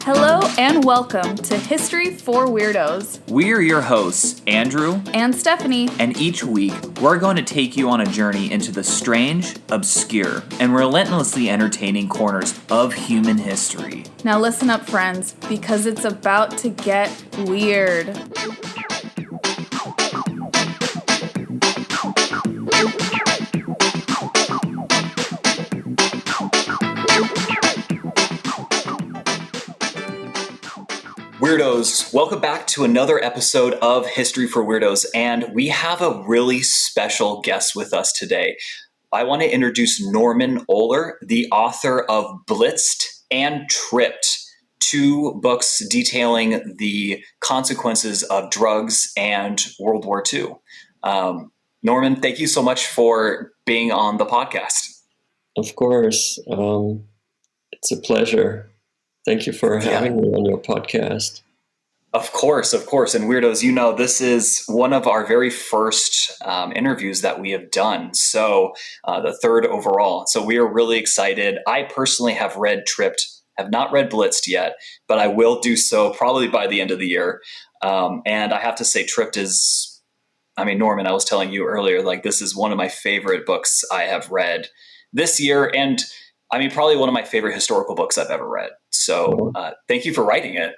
Hello and welcome to History For Weirdos. We're your hosts, Andrew and Stephanie. And each week, we're going to take you on a journey into the strange, obscure, and relentlessly entertaining corners of human history. Now listen up, friends, because it's about to get weird. Weirdos, welcome back to another episode of History for Weirdos, and we have a really special guest with us today. I want to introduce Norman Ohler, the author of Blitzed and Tripped, two books detailing the consequences of drugs and World War II. Norman, thank you so much for being on the podcast. Of course. It's a pleasure. Thank you for having me on your podcast. Of course. And Weirdos, you know, this is one of our very first interviews that we have done. So the third overall. So we are really excited. I personally have read Tripped, have not read Blitzed yet, but I will do so probably by the end of the year. And I have to say Tripped is, Norman, I was telling you earlier, like this is one of my favorite books I have read this year. And probably one of my favorite historical books I've ever read. So thank you for writing it.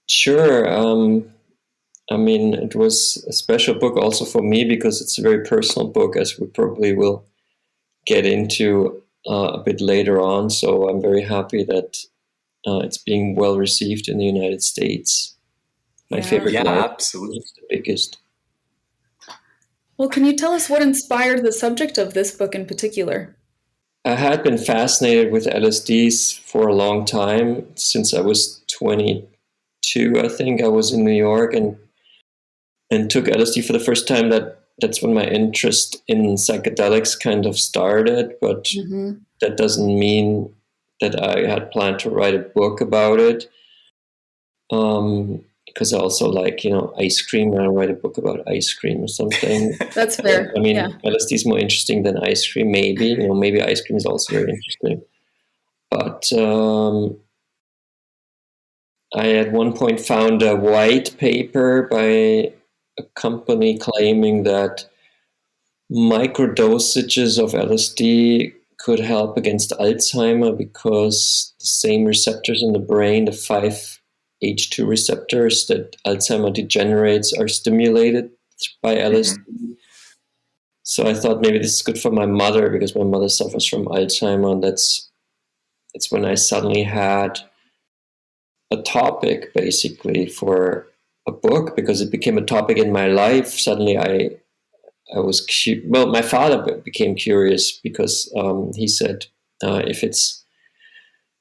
Sure. It was a special book also for me because it's a very personal book, as we probably will get into a bit later on. So I'm very happy that it's being well received in the United States. My favorite book, absolutely. It's the biggest. Well, can you tell us what inspired the subject of this book in particular? I had been fascinated with LSDs for a long time. Since I was 22, I think. I was in New York and took LSD for the first time. That's when my interest in psychedelics kind of started, but that doesn't mean that I had planned to write a book about it. Because I also like, ice cream. I'll write a book about ice cream or something. That's fair. LSD is more interesting than ice cream, maybe. Maybe ice cream is also very interesting. But I at one point found a white paper by a company claiming that microdosages of LSD could help against Alzheimer because the same receptors in the brain, the 5H2 receptors that Alzheimer degenerates, are stimulated by LSD. So I thought maybe this is good for my mother because my mother suffers from Alzheimer, and it's when I suddenly had a topic basically for a book, because it became a topic in my life. Suddenly I was my father became curious because he said if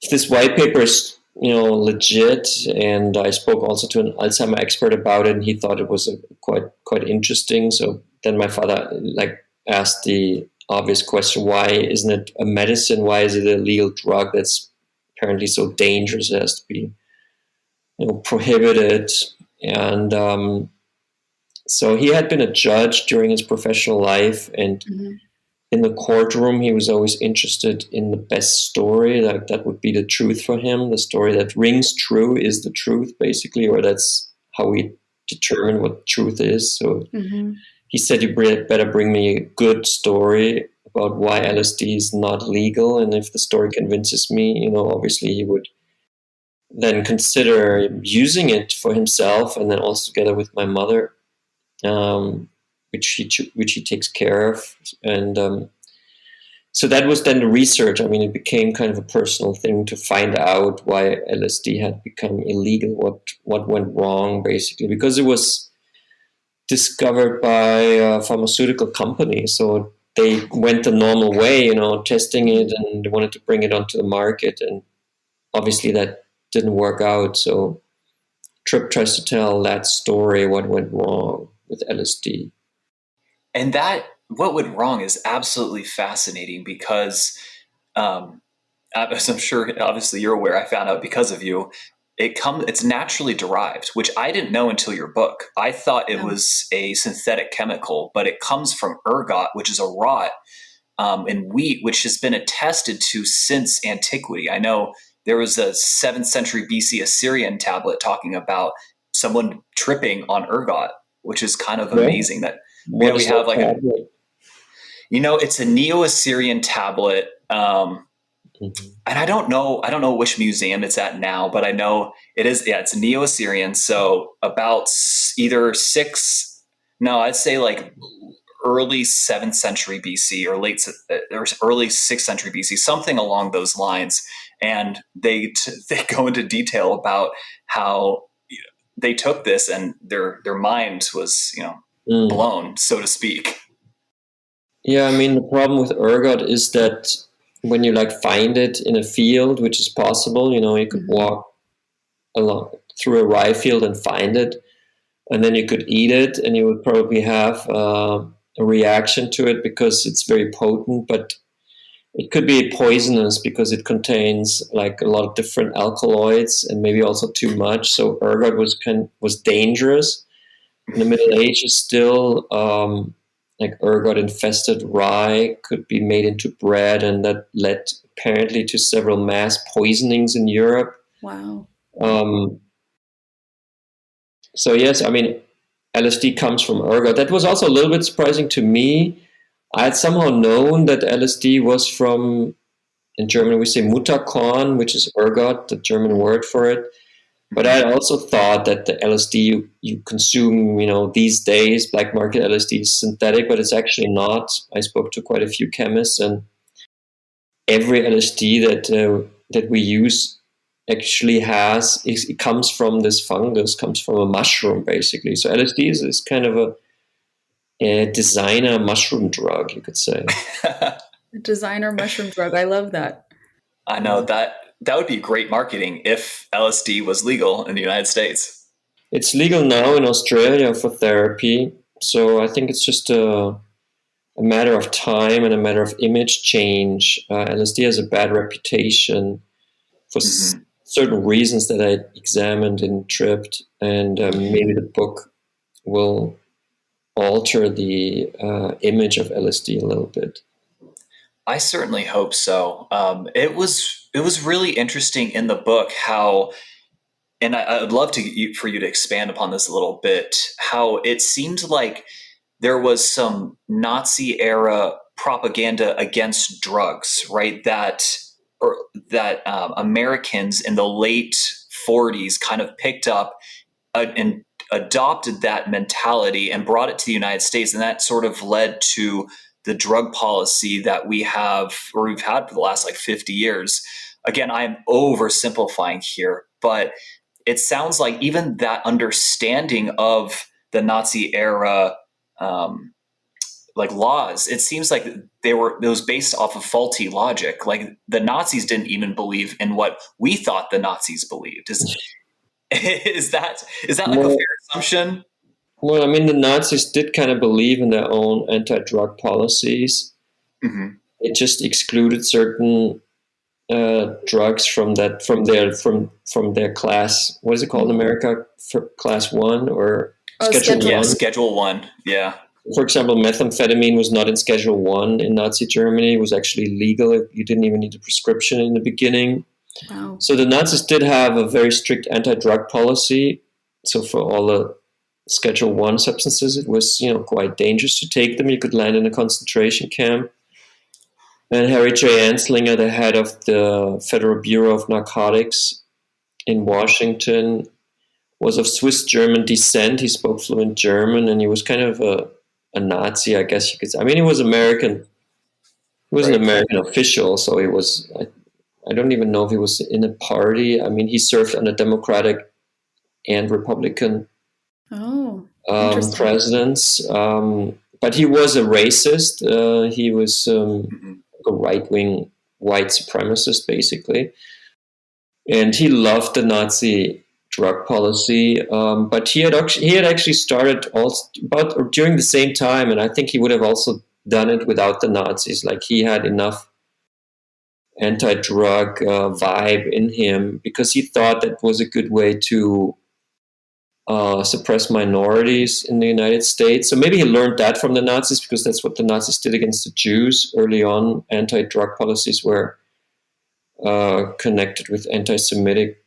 this white paper is legit, and I spoke also to an Alzheimer expert about it, and he thought it was quite interesting. So then my father asked the obvious question: why isn't it a medicine? Why is it a legal drug that's apparently so dangerous? It has to be prohibited. And so he had been a judge during his professional life, and in the courtroom, he was always interested in the best story. Like that would be the truth for him. The story that rings true is the truth, basically, or that's how we determine what truth is. So he said, "You better bring me a good story about why LSD is not legal, and if the story convinces me, obviously he would then consider using it for himself, and then also together with my mother." Which he takes care of, and so that was then the research. It became kind of a personal thing to find out why LSD had become illegal, what went wrong, basically, because it was discovered by a pharmaceutical company, so they went the normal way, testing it, and they wanted to bring it onto the market, and obviously that didn't work out. So Tripp tries to tell that story, what went wrong with LSD. And that what went wrong is absolutely fascinating because, as I'm sure obviously you're aware, I found out because of you, it's naturally derived, which I didn't know until your book. I thought it was a synthetic chemical, but it comes from ergot, which is a rot in wheat, which has been attested to since antiquity. I know there was a 7th century BC Assyrian tablet talking about someone tripping on ergot, which is kind of Yeah. amazing that What we is have that like tablet? it's a Neo-Assyrian tablet. Mhm. And I don't know which museum it's at now, but I know it is. Yeah, it's Neo-Assyrian. So about either I'd say like early 7th century BC or early 6th century BC, something along those lines. And they go into detail about how they took this and their mind was Mm. blown, so to speak. Yeah, I mean, the problem with ergot is that when you like find it in a field, which is possible, you could walk along through a rye field and find it, and then you could eat it, and you would probably have a reaction to it because it's very potent, but it could be poisonous because it contains like a lot of different alkaloids and maybe also too much. So ergot was dangerous. In the Middle Ages, still, like ergot infested rye could be made into bread, and that led apparently to several mass poisonings in Europe. Wow. Um, so yes, I mean, LSD comes from ergot. That was also a little bit surprising to me. I had somehow known that LSD was from, in German we say Mutterkorn, which is ergot, the German word for it. But I also thought that the LSD you consume, these days, black market LSD is synthetic, but it's actually not. I spoke to quite a few chemists, and every LSD that we use actually it comes from this fungus, comes from a mushroom, basically. So LSD is kind of a designer mushroom drug, you could say. A designer mushroom drug. I love that. I know that would be great marketing if LSD was legal in the United States. It's legal now in Australia for therapy, so I think it's just a matter of time and a matter of image change. LSD has a bad reputation for certain reasons that I examined and tripped, and maybe the book will alter the image of LSD a little bit. I certainly hope so. It was really interesting in the book how, and I would love for you to expand upon this a little bit. How it seemed like there was some Nazi era propaganda against drugs, right? That Americans in the late 40s kind of picked up and adopted that mentality and brought it to the United States, and that sort of led to the drug policy that we've had for the last like 50 years. Again, I am oversimplifying here, but it sounds like even that understanding of the Nazi era like laws, it seems like it was based off of faulty logic. Like the Nazis didn't even believe in what we thought the Nazis believed. Is that like a Well, fair assumption? well, I mean, the Nazis did kind of believe in their own anti-drug policies. Mm-hmm. It just excluded certain drugs from their class. What is it called in America? For class 1 or Schedule Schedule 1? Yeah, one. Schedule 1. Yeah. For example, methamphetamine was not in Schedule 1 in Nazi Germany. It was actually legal. You didn't even need a prescription in the beginning. Wow. So the Nazis did have a very strict anti-drug policy. So for all the Schedule 1 substances, it was quite dangerous to take them. You could land in a concentration camp. And Harry J. Anslinger, the head of the Federal Bureau of Narcotics in Washington, was of Swiss-German descent. He spoke fluent German, and he was kind of a Nazi, I guess you could say. I mean, he was American. He was an American official, so he was. I don't even know if he was in a party. I mean, he served under Democratic and Republican presidents, but he was a racist. He was a right-wing white supremacist, basically, and he loved the Nazi drug policy. But he had actually started also about during the same time, and I think he would have also done it without the Nazis. Like he had enough anti-drug vibe in him because he thought that was a good way to suppress minorities in the United States. So maybe he learned that from the Nazis, because that's what the Nazis did against the Jews early on. Anti-drug policies were connected with anti-Semitic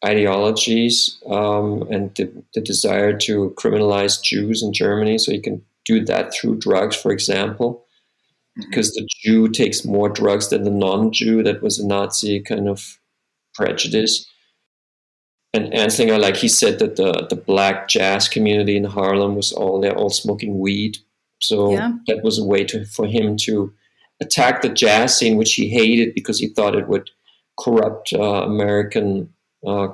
ideologies, and the desire to criminalize Jews in Germany. So you can do that through drugs, for example, because the Jew takes more drugs than the non-Jew. That was a Nazi kind of prejudice. And Anslinger, like he said, that the black jazz community in Harlem they're all smoking weed. So that was a way for him to attack the jazz scene, which he hated because he thought it would corrupt American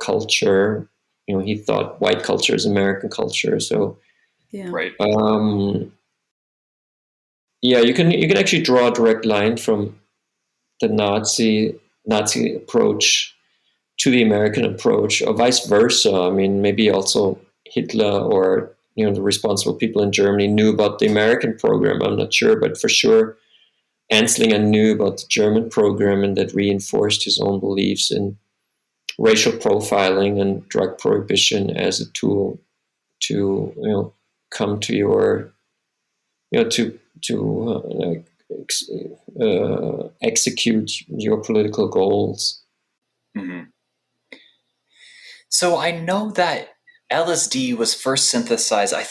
culture. He thought white culture is American culture. So, right. You can actually draw a direct line from the Nazi approach to the American approach, or vice versa. I mean, maybe also Hitler or the responsible people in Germany knew about the American program. I'm not sure, but for sure, Anslinger knew about the German program, and that reinforced his own beliefs in racial profiling and drug prohibition as a tool to come to your execute your political goals. Mm-hmm. So I know that LSD was first synthesized, I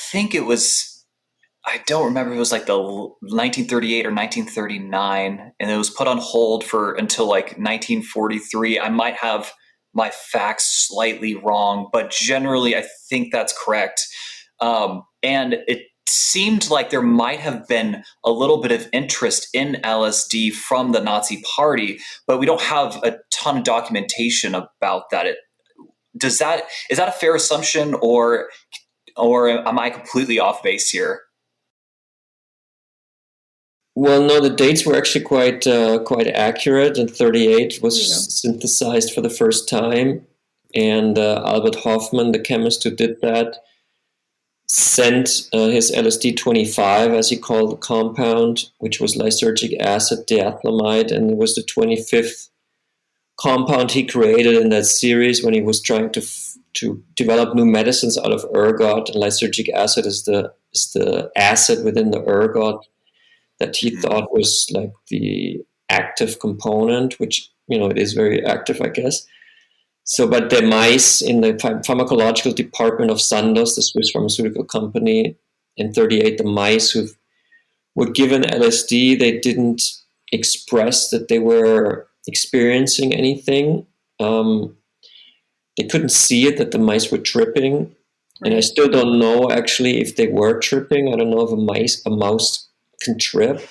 don't remember if it was like the 1938 or 1939, and it was put on hold until like 1943. I might have my facts slightly wrong, but generally I think that's correct. And it seemed like there might have been a little bit of interest in LSD from the Nazi Party, but we don't have a ton of documentation about that. Is that a fair assumption, or am I completely off base here? Well, no, the dates were actually quite accurate. And 38 was synthesized for the first time, and Albert Hofmann, the chemist who did that, sent his LSD 25, as he called the compound, which was lysergic acid diethylamide, and it was the 25th compound he created in that series when he was trying to develop new medicines out of ergot. And lysergic acid is the acid within the ergot that he thought was like the active component, which it is very active, I guess. So, but the mice in the pharmacological department of Sandoz, the Swiss pharmaceutical company, in 38, the mice who were given LSD, they didn't express that they were experiencing anything. They couldn't see it, that the mice were tripping. Right. And I still don't know actually if they were tripping. I don't know if a mouse can trip. Right.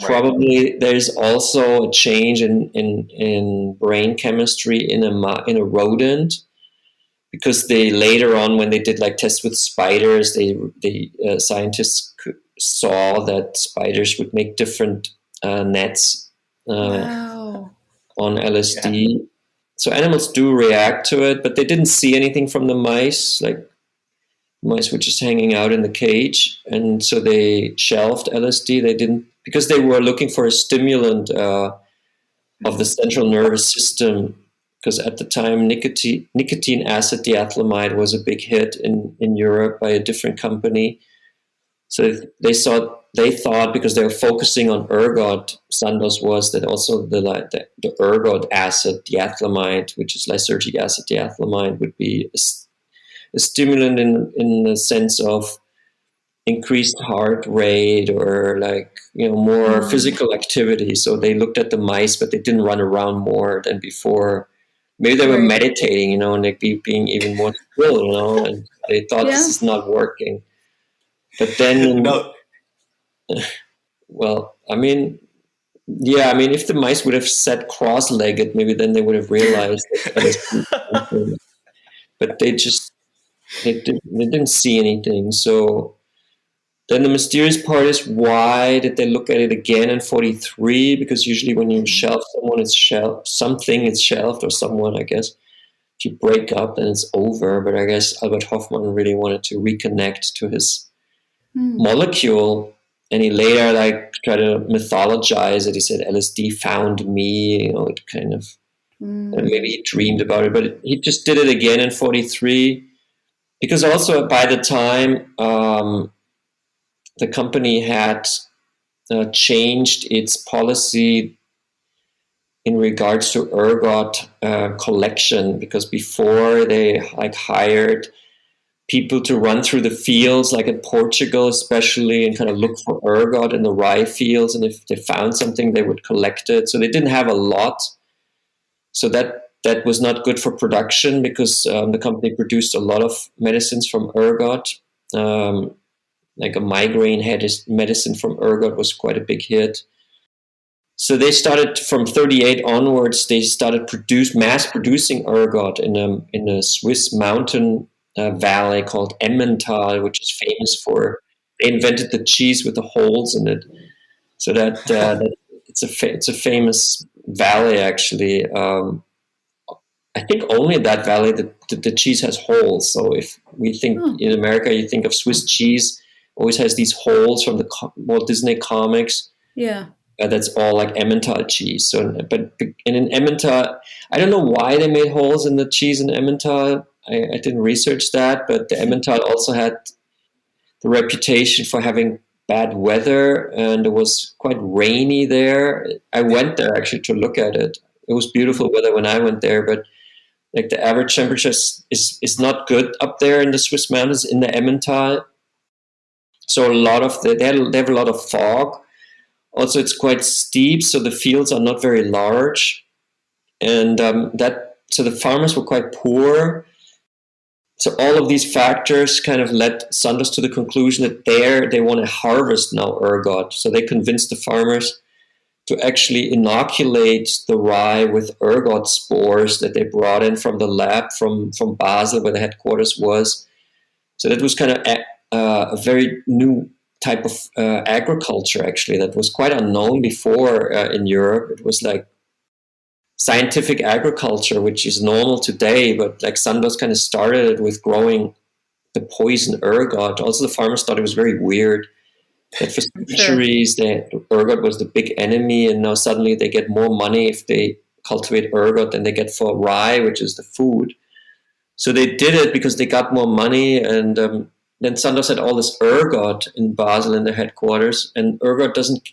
Probably there's also a change in brain chemistry in a rodent, because they later on, when they did like tests with spiders, the scientists saw that spiders would make different nets on LSD. Yeah. So animals do react to it, but they didn't see anything from the mice. Like, mice were just hanging out in the cage, and so they shelved LSD. They didn't, because they were looking for a stimulant of the central nervous system, because at the time nicotine acid diethylamide was a big hit in Europe by a different company. So they thought, because they were focusing on ergot, Sandoz was, that also the ergot acid diethylamide, which is lysergic acid diethylamide, would be a stimulant in the sense of increased heart rate, or more physical activity. So they looked at the mice, but they didn't run around more than before. Maybe they were meditating, and they'd be being even more still, and they thought this is not working. But then, well, if the mice would have sat cross-legged, maybe then they would have realized that. But they didn't see anything. So then the mysterious part is, why did they look at it again in 43? Because usually when you shelve someone, it's shelved, or someone, I guess. If you break up, then it's over. But I guess Albert Hofmann really wanted to reconnect to his molecule, and he later tried to mythologize it. He said LSD found me, it kind of maybe he dreamed about it, but he just did it again in 43. because also by the time the company had changed its policy in regards to ergot collection, because before they like hired people to run through the fields, like in Portugal especially, and kind of look for ergot in the rye fields, and if they found something they would collect it. So they didn't have a lot, so that was not good for production, because the company produced a lot of medicines from ergot. Like a migraine head medicine from ergot was quite a big hit. So they started from 38 onwards. They started mass producing ergot in a Swiss mountain valley called Emmental, which is famous for. They invented the cheese with the holes in it. So that it's a famous valley actually. I think only in that valley the cheese has holes. So if we think in America, you think of Swiss cheese, always has these holes from the Walt Disney comics. Yeah. That's all like Emmental cheese. So, but in Emmental, I don't know why they made holes in the cheese in Emmental. I didn't research that, but the Emmental also had the reputation for having bad weather, and it was quite rainy there. I went there actually to look at it. It was beautiful weather when I went there, but like the average temperature is not good up there in the Swiss mountains in the Emmental. So a lot of they have a lot of fog. Also, it's quite steep, so the fields are not very large, and so the farmers were quite poor. So all of these factors kind of led Sandoz to the conclusion that they want to harvest now ergot. So they convinced the farmers to actually inoculate the rye with ergot spores that they brought in from the lab from Basel, where the headquarters was. So that was kind of a very new type of agriculture, actually, that was quite unknown before in Europe. It was like scientific agriculture, which is normal today, but like Sandoz kind of started it with growing the poison ergot. Also, the farmers thought it was very weird that for centuries the ergot was the big enemy, and now suddenly they get more money if they cultivate ergot than they get for rye, which is the food. So they did it because they got more money, and then Sandoz had all this ergot in Basel in their headquarters, and ergot doesn't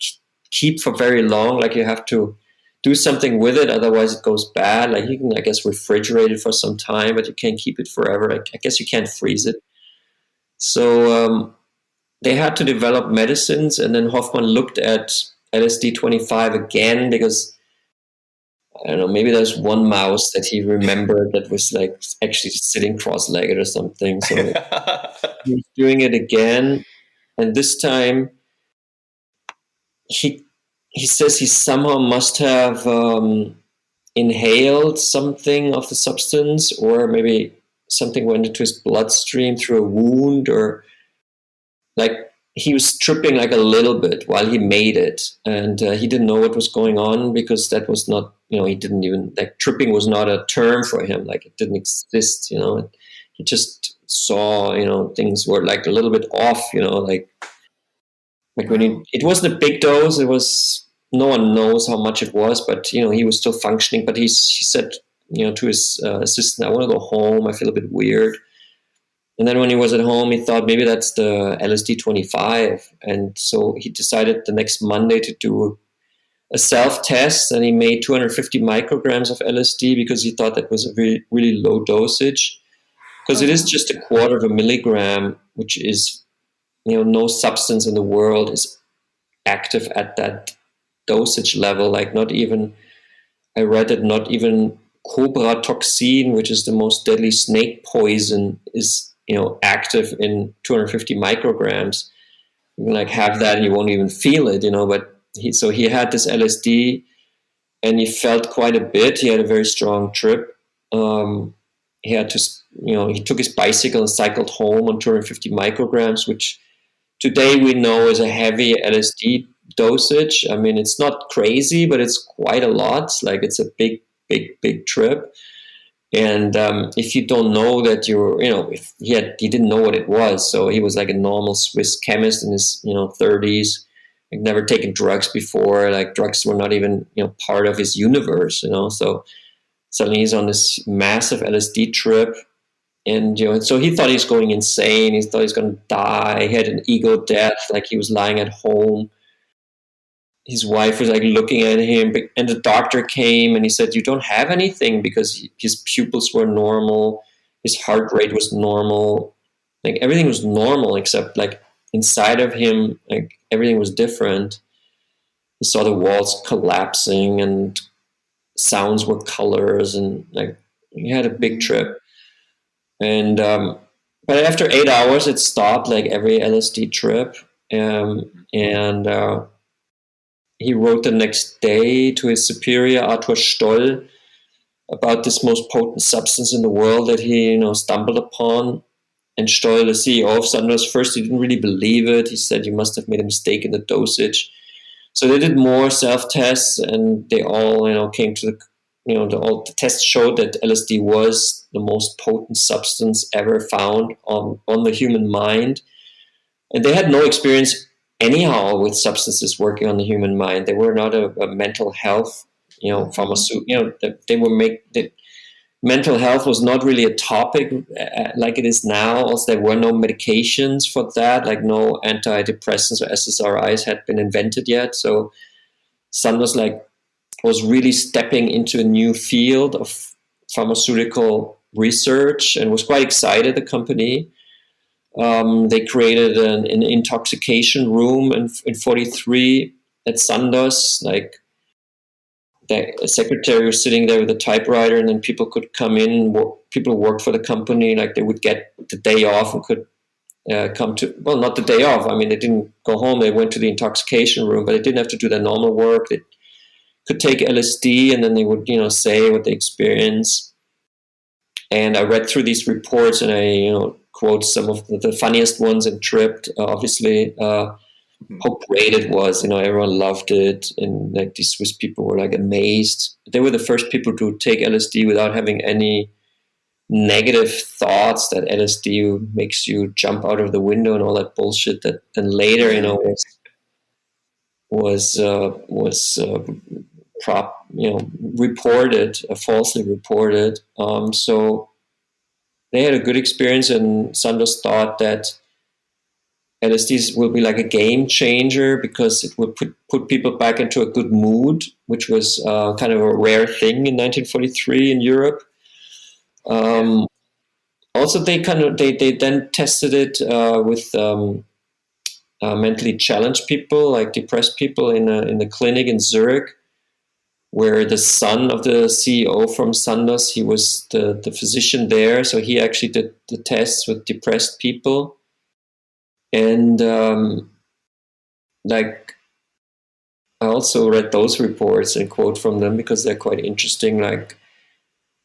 keep for very long. Like you have to do something with it, otherwise it goes bad. Like you can, I guess, refrigerate it for some time, but you can't keep it forever. I guess you can't freeze it. So they had to develop medicines, and then Hoffman looked at LSD 25 again because, I don't know, maybe there's one mouse that he remembered that was like actually sitting cross-legged or something. So he was doing it again, and this time he says he somehow must have inhaled something of the substance, or maybe something went into his bloodstream through a wound, or like he was tripping like a little bit while he made it, and he didn't know what was going on because that was not, he didn't even, like, tripping was not a term for him, like it didn't exist, he just saw, things were like a little bit off, like when it wasn't a big dose, it was, no one knows how much it was, but he was still functioning. But he said, to his assistant, I want to go home, I feel a bit weird. And then when he was at home, he thought maybe that's the LSD 25. And so he decided the next Monday to do a self-test, and he made 250 micrograms of LSD because he thought that was a really, really low dosage. Because it is just a quarter of a milligram, which is, no substance in the world is active at that dosage level. Like not even, I read that not even cobra toxin, which is the most deadly snake poison, is active in 250 micrograms. You can like have that and you won't even feel it, but he had this LSD and he felt quite a bit. He had a very strong trip. He had to, he took his bicycle and cycled home on 250 micrograms, which today we know is a heavy LSD dosage. I mean, it's not crazy, but it's quite a lot. Like it's a big, big, big trip. And if you don't know that if he didn't know what it was, so he was like a normal Swiss chemist in his 30s, like never taken drugs before. Like drugs were not even part of his universe. So suddenly he's on this massive LSD trip, And so he thought he was going insane. He thought he was going to die. He had an ego death, like he was lying at home. His wife was like looking at him, and the doctor came and he said, "You don't have anything," because his pupils were normal, his heart rate was normal, like everything was normal except like inside of him, like everything was different. He saw the walls collapsing and sounds were colors, and like he had a big trip. And but after 8 hours, it stopped, like every LSD trip. And he wrote the next day to his superior, Arthur Stoll, about this most potent substance in the world that he, stumbled upon. And Stoll, the CEO of Sandoz, first he didn't really believe it. He said, "You must have made a mistake in the dosage." So they did more self-tests, and they all, came to the tests showed that LSD was the most potent substance ever found on the human mind. And they had no experience anyhow with substances working on the human mind. They were not a mental health, pharmaceutical. Mental health was not really a topic like it is now. Also, there were no medications for that, like no antidepressants or SSRIs had been invented yet. So Sandoz was really stepping into a new field of pharmaceutical research and was quite excited, the company. They created an intoxication room in 43 at Sandoz. Like the secretary was sitting there with a typewriter, and then people could come in. People who worked for the company, like they would get the day off and could come to, well, not the day off. I mean, they didn't go home. They went to the intoxication room, but they didn't have to do their normal work. They could take LSD, and then they would, say what they experienced. And I read through these reports, and I, quote some of the funniest ones and tripped, obviously, how great it was. Everyone loved it. And like these Swiss people were like amazed. They were the first people to take LSD without having any negative thoughts that LSD makes you jump out of the window and all that bullshit that then later, was reported, falsely reported. So they had a good experience, and Sandoz thought that LSD will be like a game changer because it will put people back into a good mood, which was kind of a rare thing in 1943 in Europe. Also, they then tested it with mentally challenged people, like depressed people, in the clinic in Zurich, where the son of the CEO from Sandoz, he was the physician there, so he actually did the tests with depressed people. And I also read those reports and quote from them because they're quite interesting. Like,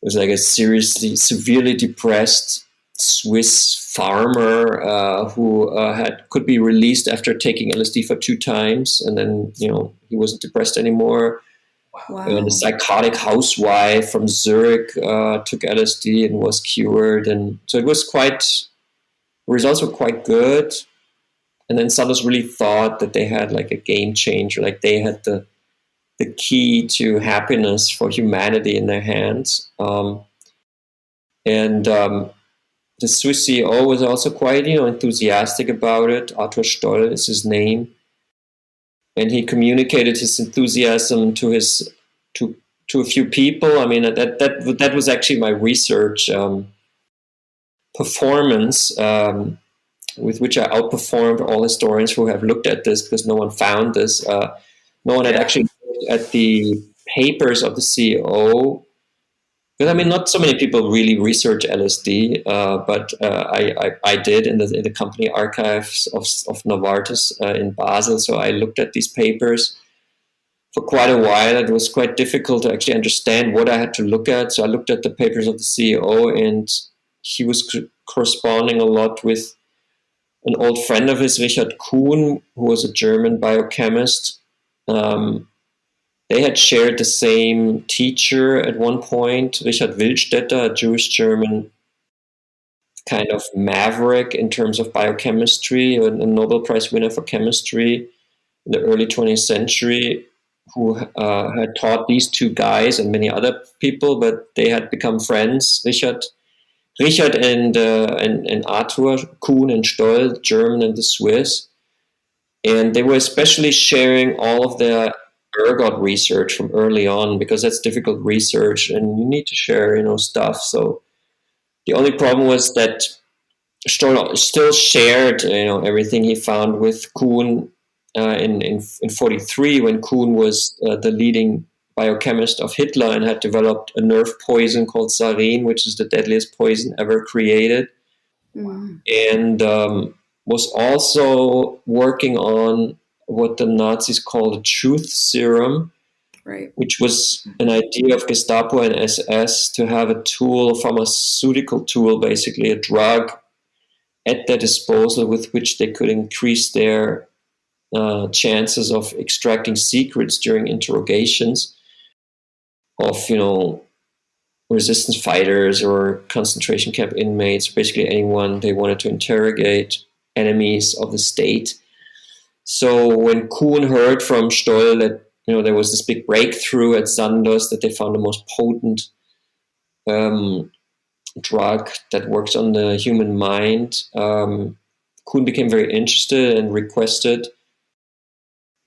it was like a severely depressed Swiss farmer who could be released after taking LSD for 2 times, and then he wasn't depressed anymore. Wow. And a psychotic housewife from Zurich took LSD and was cured, and so it was results were quite good. And then Sandoz really thought that they had like a game changer, like they had the key to happiness for humanity in their hands. And the Swiss CEO was also quite, enthusiastic about it. Arthur Stoll is his name. And he communicated his enthusiasm to a few people. I mean, that was actually my research performance, with which I outperformed all historians who have looked at this, because no one found this. No one had actually looked at the papers of the CEO. Because I mean, not so many people really research LSD, but I did in the company archives of Novartis in Basel. So I looked at these papers for quite a while. It was quite difficult to actually understand what I had to look at. So I looked at the papers of the CEO, and he was corresponding a lot with an old friend of his, Richard Kuhn, who was a German biochemist. They had shared the same teacher at one point, Richard Wildstetter, a Jewish-German kind of maverick in terms of biochemistry, a Nobel Prize winner for chemistry in the early 20th century, who had taught these 2 guys and many other people, but they had become friends. Richard Richard and Arthur Kuhn and Stoll, the German and the Swiss. And they were especially sharing all of their ergot research from early on, because that's difficult research and you need to share, stuff. So the only problem was that Stoll still shared, everything he found with Kuhn in 43, when Kuhn was the leading biochemist of Hitler and had developed a nerve poison called sarin, which is the deadliest poison ever created. And was also working on what the Nazis called a truth serum, right, which was an idea of Gestapo and SS to have a tool, a pharmaceutical tool, basically a drug at their disposal with which they could increase their chances of extracting secrets during interrogations of, resistance fighters or concentration camp inmates, basically anyone they wanted to interrogate, enemies of the state. So when Kuhn heard from Stoll that there was this big breakthrough at Sandoz, that they found the most potent drug that works on the human mind, Kuhn became very interested and requested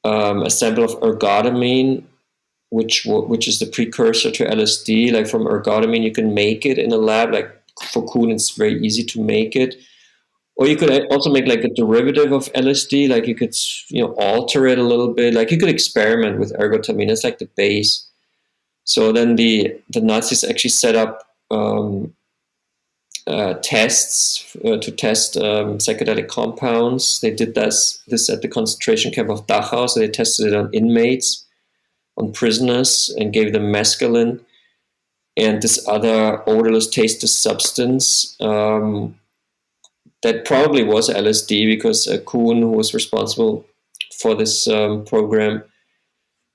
a sample of ergotamine, which is the precursor to LSD. Like from ergotamine, you can make it in a lab. Like for Kuhn, it's very easy to make it. Or you could also make like a derivative of LSD. Like you could, alter it a little bit. Like you could experiment with ergotamine. It's like the base. So then the Nazis actually set up tests to test psychedelic compounds. They did this at the concentration camp of Dachau. So they tested it on inmates, on prisoners, and gave them mescaline and this other odorless, tasteless substance that probably was LSD, because Kuhn, who was responsible for this program,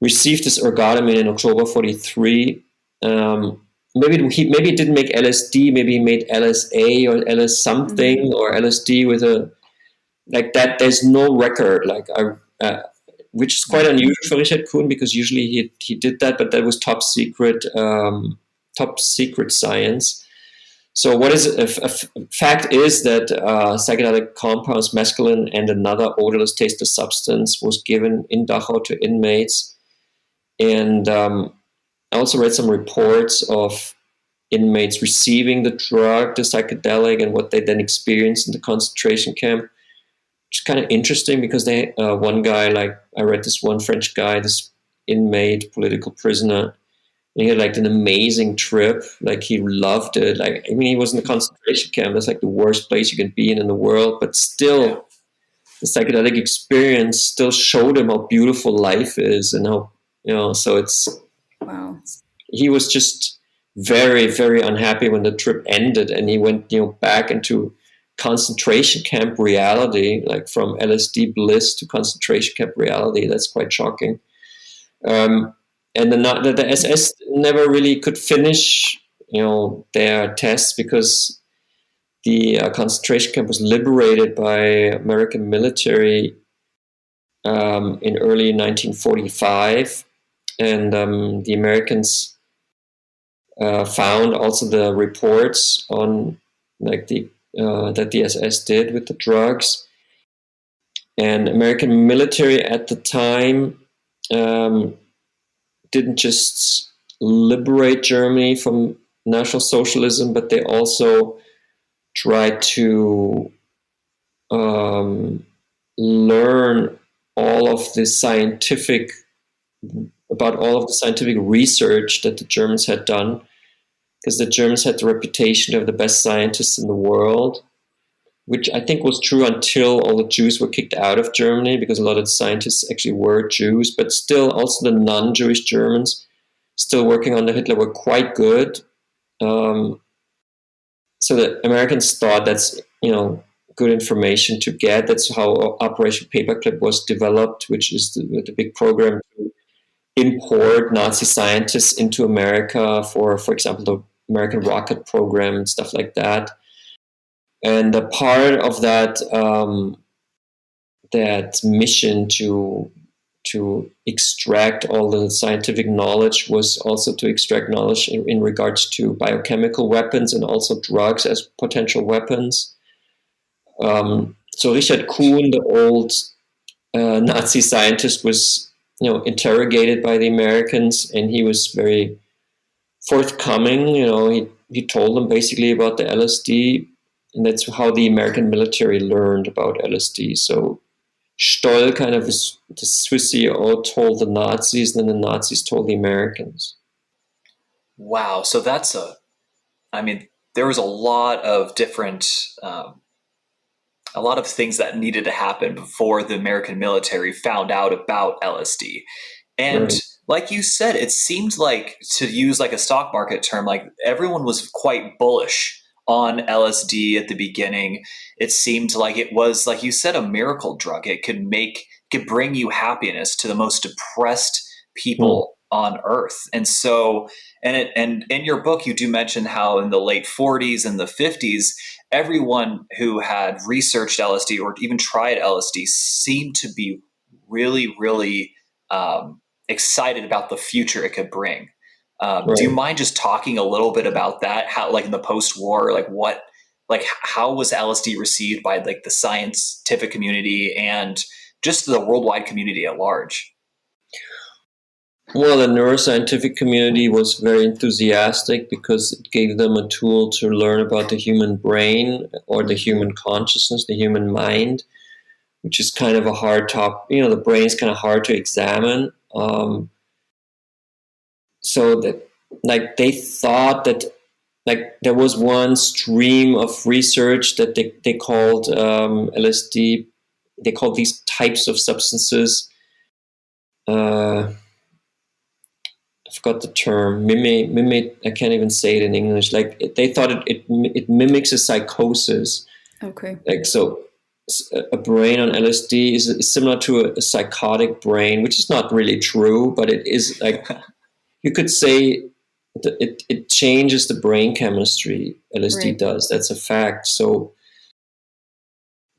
received this ergotamine in October 43. Maybe he didn't make LSD, maybe he made LSA or LS something, or LSD with a, like that. There's no record, which is quite unusual for Richard Kuhn, because usually he did that, but that was top secret science. So what is a fact is that psychedelic compounds, mescaline and another odorless, tasteless substance, was given in Dachau to inmates. And I also read some reports of inmates receiving the drug, the psychedelic, and what they then experienced in the concentration camp, which is kind of interesting, because they one guy, like I read this one French guy, this inmate, political prisoner, and he had like an amazing trip. Like he loved it. Like, I mean, he was in the concentration camp. That's like the worst place you can be in the world, but still the psychedelic experience still showed him how beautiful life is, and how, so it's, wow. He was just very, very unhappy when the trip ended, and he went, back into concentration camp reality, like from LSD bliss to concentration camp reality. That's quite shocking. And the SS never really could finish, their tests, because the concentration camp was liberated by American military in early 1945, and the Americans found also the reports on like that the SS did with the drugs. And American military at the time didn't just liberate Germany from National Socialism, but they also tried to learn all of the scientific research that the Germans had done, because the Germans had the reputation of the best scientists in the world, which I think was true until all the Jews were kicked out of Germany, because a lot of the scientists actually were Jews, but still also the non-Jewish Germans still working under Hitler were quite good. So the Americans thought that's, good information to get. That's how Operation Paperclip was developed, which is the big program to import Nazi scientists into America for example, the American rocket program and stuff like that. And a part of that that mission to to extract all the scientific knowledge was also to extract knowledge in regards to biochemical weapons and also drugs as potential weapons. So Richard Kuhn, the old Nazi scientist, was interrogated by the Americans, and he was very forthcoming. He told them basically about the LSD, and that's how the American military learned about LSD. So Stoll, kind of the Swiss CEO, told the Nazis, and then the Nazis told the Americans. Wow. So there was a lot of different, a lot of things that needed to happen before the American military found out about LSD. And Right. like you said, it seemed like, to use like a stock market term, like everyone was quite bullish on LSD at the beginning. It seemed like it was, like you said, a miracle drug. It could bring you happiness to the most depressed people on earth. And so, and in your book, you do mention how in the late 40s and the 50s, everyone who had researched LSD or even tried LSD seemed to be really, really excited about the future it could bring. Right. Do you mind just talking a little bit about that? How, like in the post-war, how was LSD received by like the scientific community and just the worldwide community at large? Well, the neuroscientific community was very enthusiastic because it gave them a tool to learn about the human brain or the human consciousness, the human mind, which is kind of a hard topic. The brain is kind of hard to examine. So that, like, they thought that, like, there was one stream of research that they called LSD. They called these types of substances. I forgot the term. Mimic. I can't even say it in English. Like, they thought it mimics a psychosis. Okay. Like, so a brain on LSD is similar to a psychotic brain, which is not really true, but it is, like, you could say it changes the brain chemistry. LSD Right. does. That's a fact. So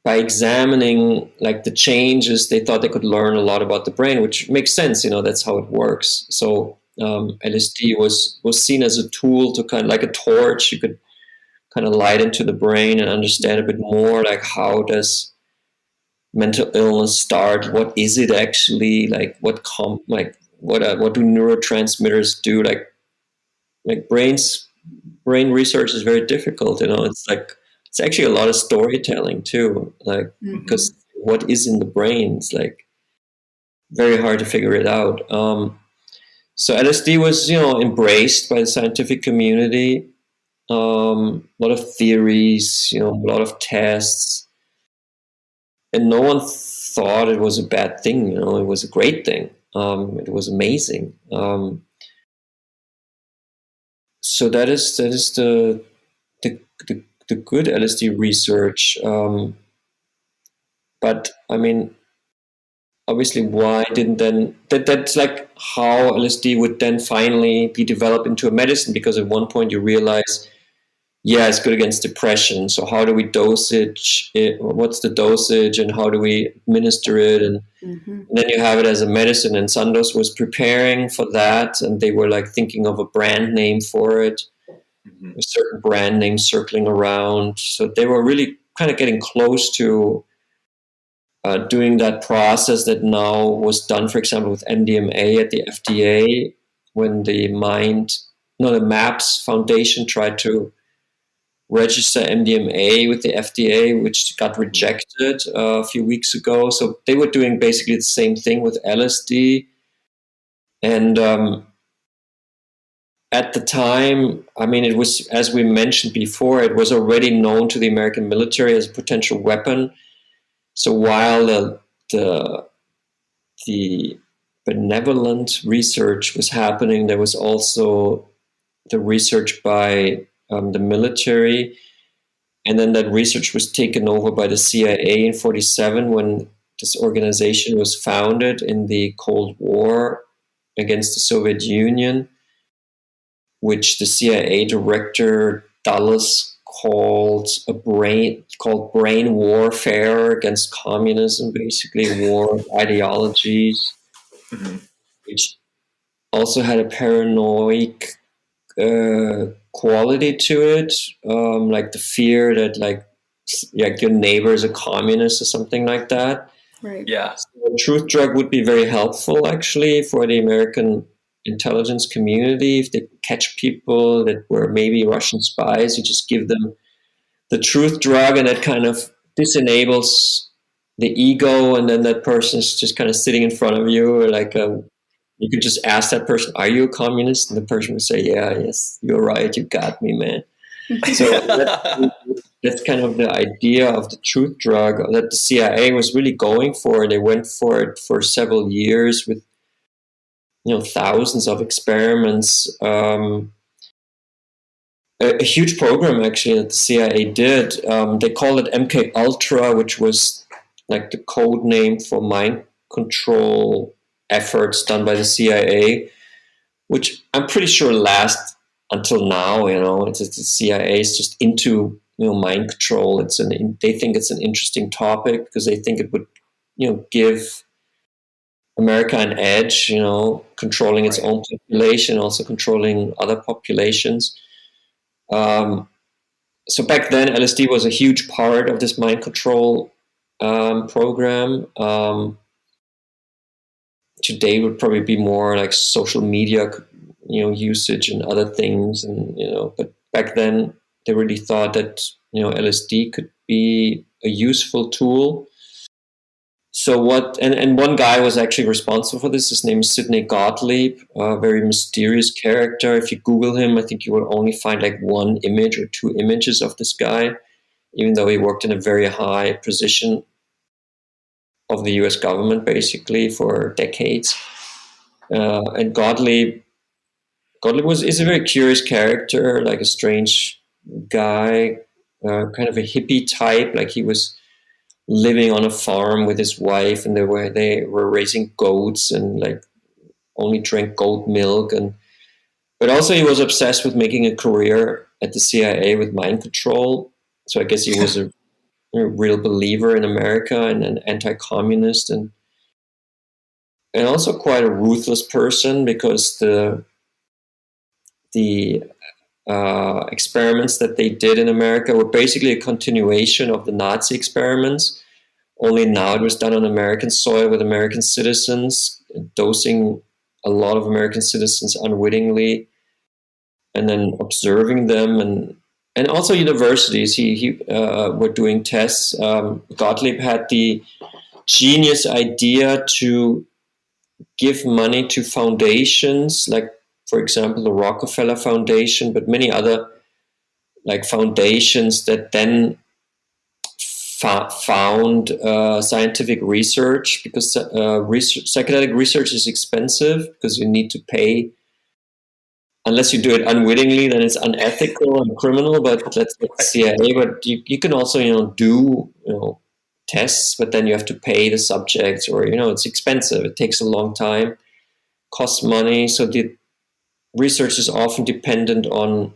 by examining, like, the changes, they thought they could learn a lot about the brain, which makes sense. That's how it works. So LSD was seen as a tool to kind of, like a torch. You could kind of light into the brain and understand a bit more, like, how does mental illness start? What is it actually? Like, what do neurotransmitters do? Like brain research is very difficult. It's actually a lot of storytelling too. Like, because what is in the brain is, like, very hard to figure it out. So LSD was, embraced by the scientific community. A lot of theories, a lot of tests, and no one thought it was a bad thing. It was a great thing. It was amazing. So that is the good LSD research. But I mean, obviously, why didn't then that's like how LSD would then finally be developed into a medicine, because at one point you realize, yeah, it's good against depression. So how do we dosage it? What's the dosage, and how do we administer it? And then you have it as a medicine. And Sandoz was preparing for that, and they were, like, thinking of a brand name for it, a certain brand name circling around. So they were really kind of getting close to doing that process that now was done, for example, with MDMA at the FDA, when the MAPS Foundation tried to register MDMA with the FDA, which got rejected a few weeks ago. So they were doing basically the same thing with LSD. And at the time, I mean, it was, as we mentioned before, it was already known to the American military as a potential weapon. So while the benevolent research was happening, there was also the research by the military. And then that research was taken over by the CIA in 1947, when this organization was founded in the Cold War against the Soviet Union, which the CIA director Dulles called brain warfare against communism, basically war of ideologies. which also had a paranoid quality to it, like the fear that like your neighbor is a communist or something like that. Right. Yeah. So a truth drug would be very helpful actually for the American intelligence community. If they catch people that were maybe Russian spies, you just give them the truth drug, and that kind of disenables the ego, and then that person is just kind of sitting in front of you, or like you could just ask that person, "Are you a communist?" And the person would say, "Yeah, yes, you're right. You got me, man." So that's kind of the idea of the truth drug that the CIA was really going for. They went for it for several years with thousands of experiments. A huge program actually that the CIA did. They called it MK Ultra, which was like the code name for mind control efforts done by the CIA, which I'm pretty sure last until now. It's the CIA is just into mind control. They think it's an interesting topic because they think it would give America an edge. Controlling its own population, also controlling other populations. So back then, LSD was a huge part of this mind control program. Today would probably be more like social media, usage and other things, and but back then they really thought that LSD could be a useful tool. So and one guy was actually responsible for this. His name is Sidney Gottlieb, a very mysterious character. If you Google him, I think you will only find like one image or two images of this guy, even though he worked in a very high position of the US government, basically, for decades. And Gottlieb is a very curious character, like a strange guy, kind of a hippie type. Like he was living on a farm with his wife, and they were raising goats and like only drank goat milk. But also he was obsessed with making a career at the CIA with mind control. So I guess he was a real believer in America and an anti-communist, and also quite a ruthless person, because the experiments that they did in America were basically a continuation of the Nazi experiments. Only now it was done on American soil with American citizens, dosing a lot of American citizens unwittingly, and then observing them, and also universities. He were doing tests. Gottlieb had the genius idea to give money to foundations, like, for example, the Rockefeller Foundation, but many other like foundations that then found scientific research, because psychedelic research is expensive because you need to pay. Unless you do it unwittingly, then it's unethical and criminal. But that's the CIA. But you can also do tests, but then you have to pay the subjects, or it's expensive. It takes a long time, costs money. So the research is often dependent on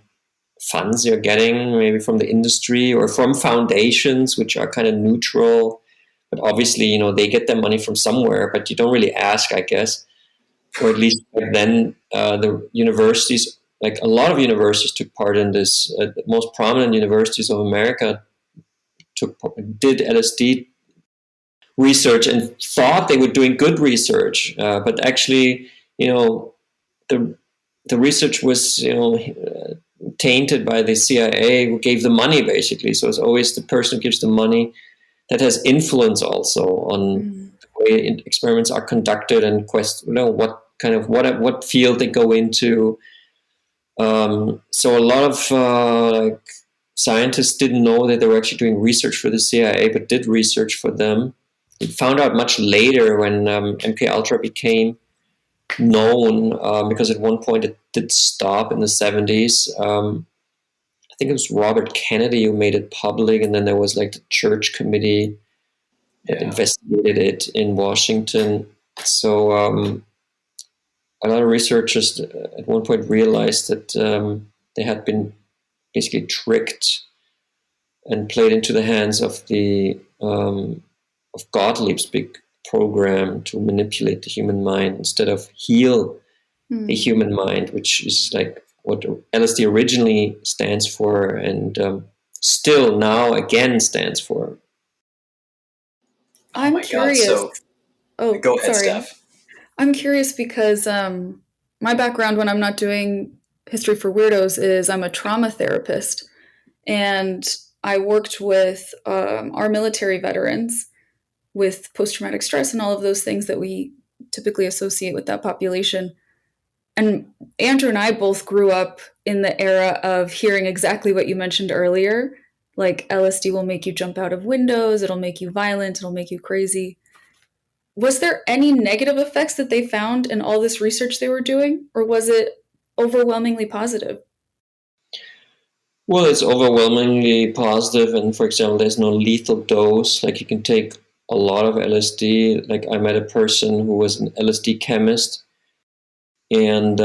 funds you're getting, maybe from the industry or from foundations, which are kind of neutral. But obviously, they get their money from somewhere, but you don't really ask, I guess. Or at least back then, the universities, like a lot of universities, took part in this. The most prominent universities of America did LSD research and thought they were doing good research, but actually, the research was tainted by the CIA, who gave the money, basically. So it's always the person who gives the money that has influence also on the way experiments are conducted, and what field they go into. So a lot of scientists didn't know that they were actually doing research for the CIA, but did research for them. We found out much later when MK Ultra became known, because at one point it did stop in the 70s. I think it was Robert Kennedy who made it public, and then there was like the Church Committee that investigated it in Washington. So a lot of researchers at one point realized that they had been basically tricked and played into the hands of the of Gottlieb's big program to manipulate the human mind instead of heal the human mind, which is like what LSD originally stands for, and still now again stands for. I'm curious. God. So, go ahead, sorry. Steph. I'm curious because my background when I'm not doing History for Weirdos is I'm a trauma therapist, and I worked with our military veterans with post-traumatic stress and all of those things that we typically associate with that population. And Andrew and I both grew up in the era of hearing exactly what you mentioned earlier. Like LSD will make you jump out of windows, it'll make you violent, it'll make you crazy. Was there any negative effects that they found in all this research they were doing, or was it overwhelmingly positive? Well, it's overwhelmingly positive, and for example, there's no lethal dose. Like you can take a lot of LSD. Like I met a person who was an LSD chemist, and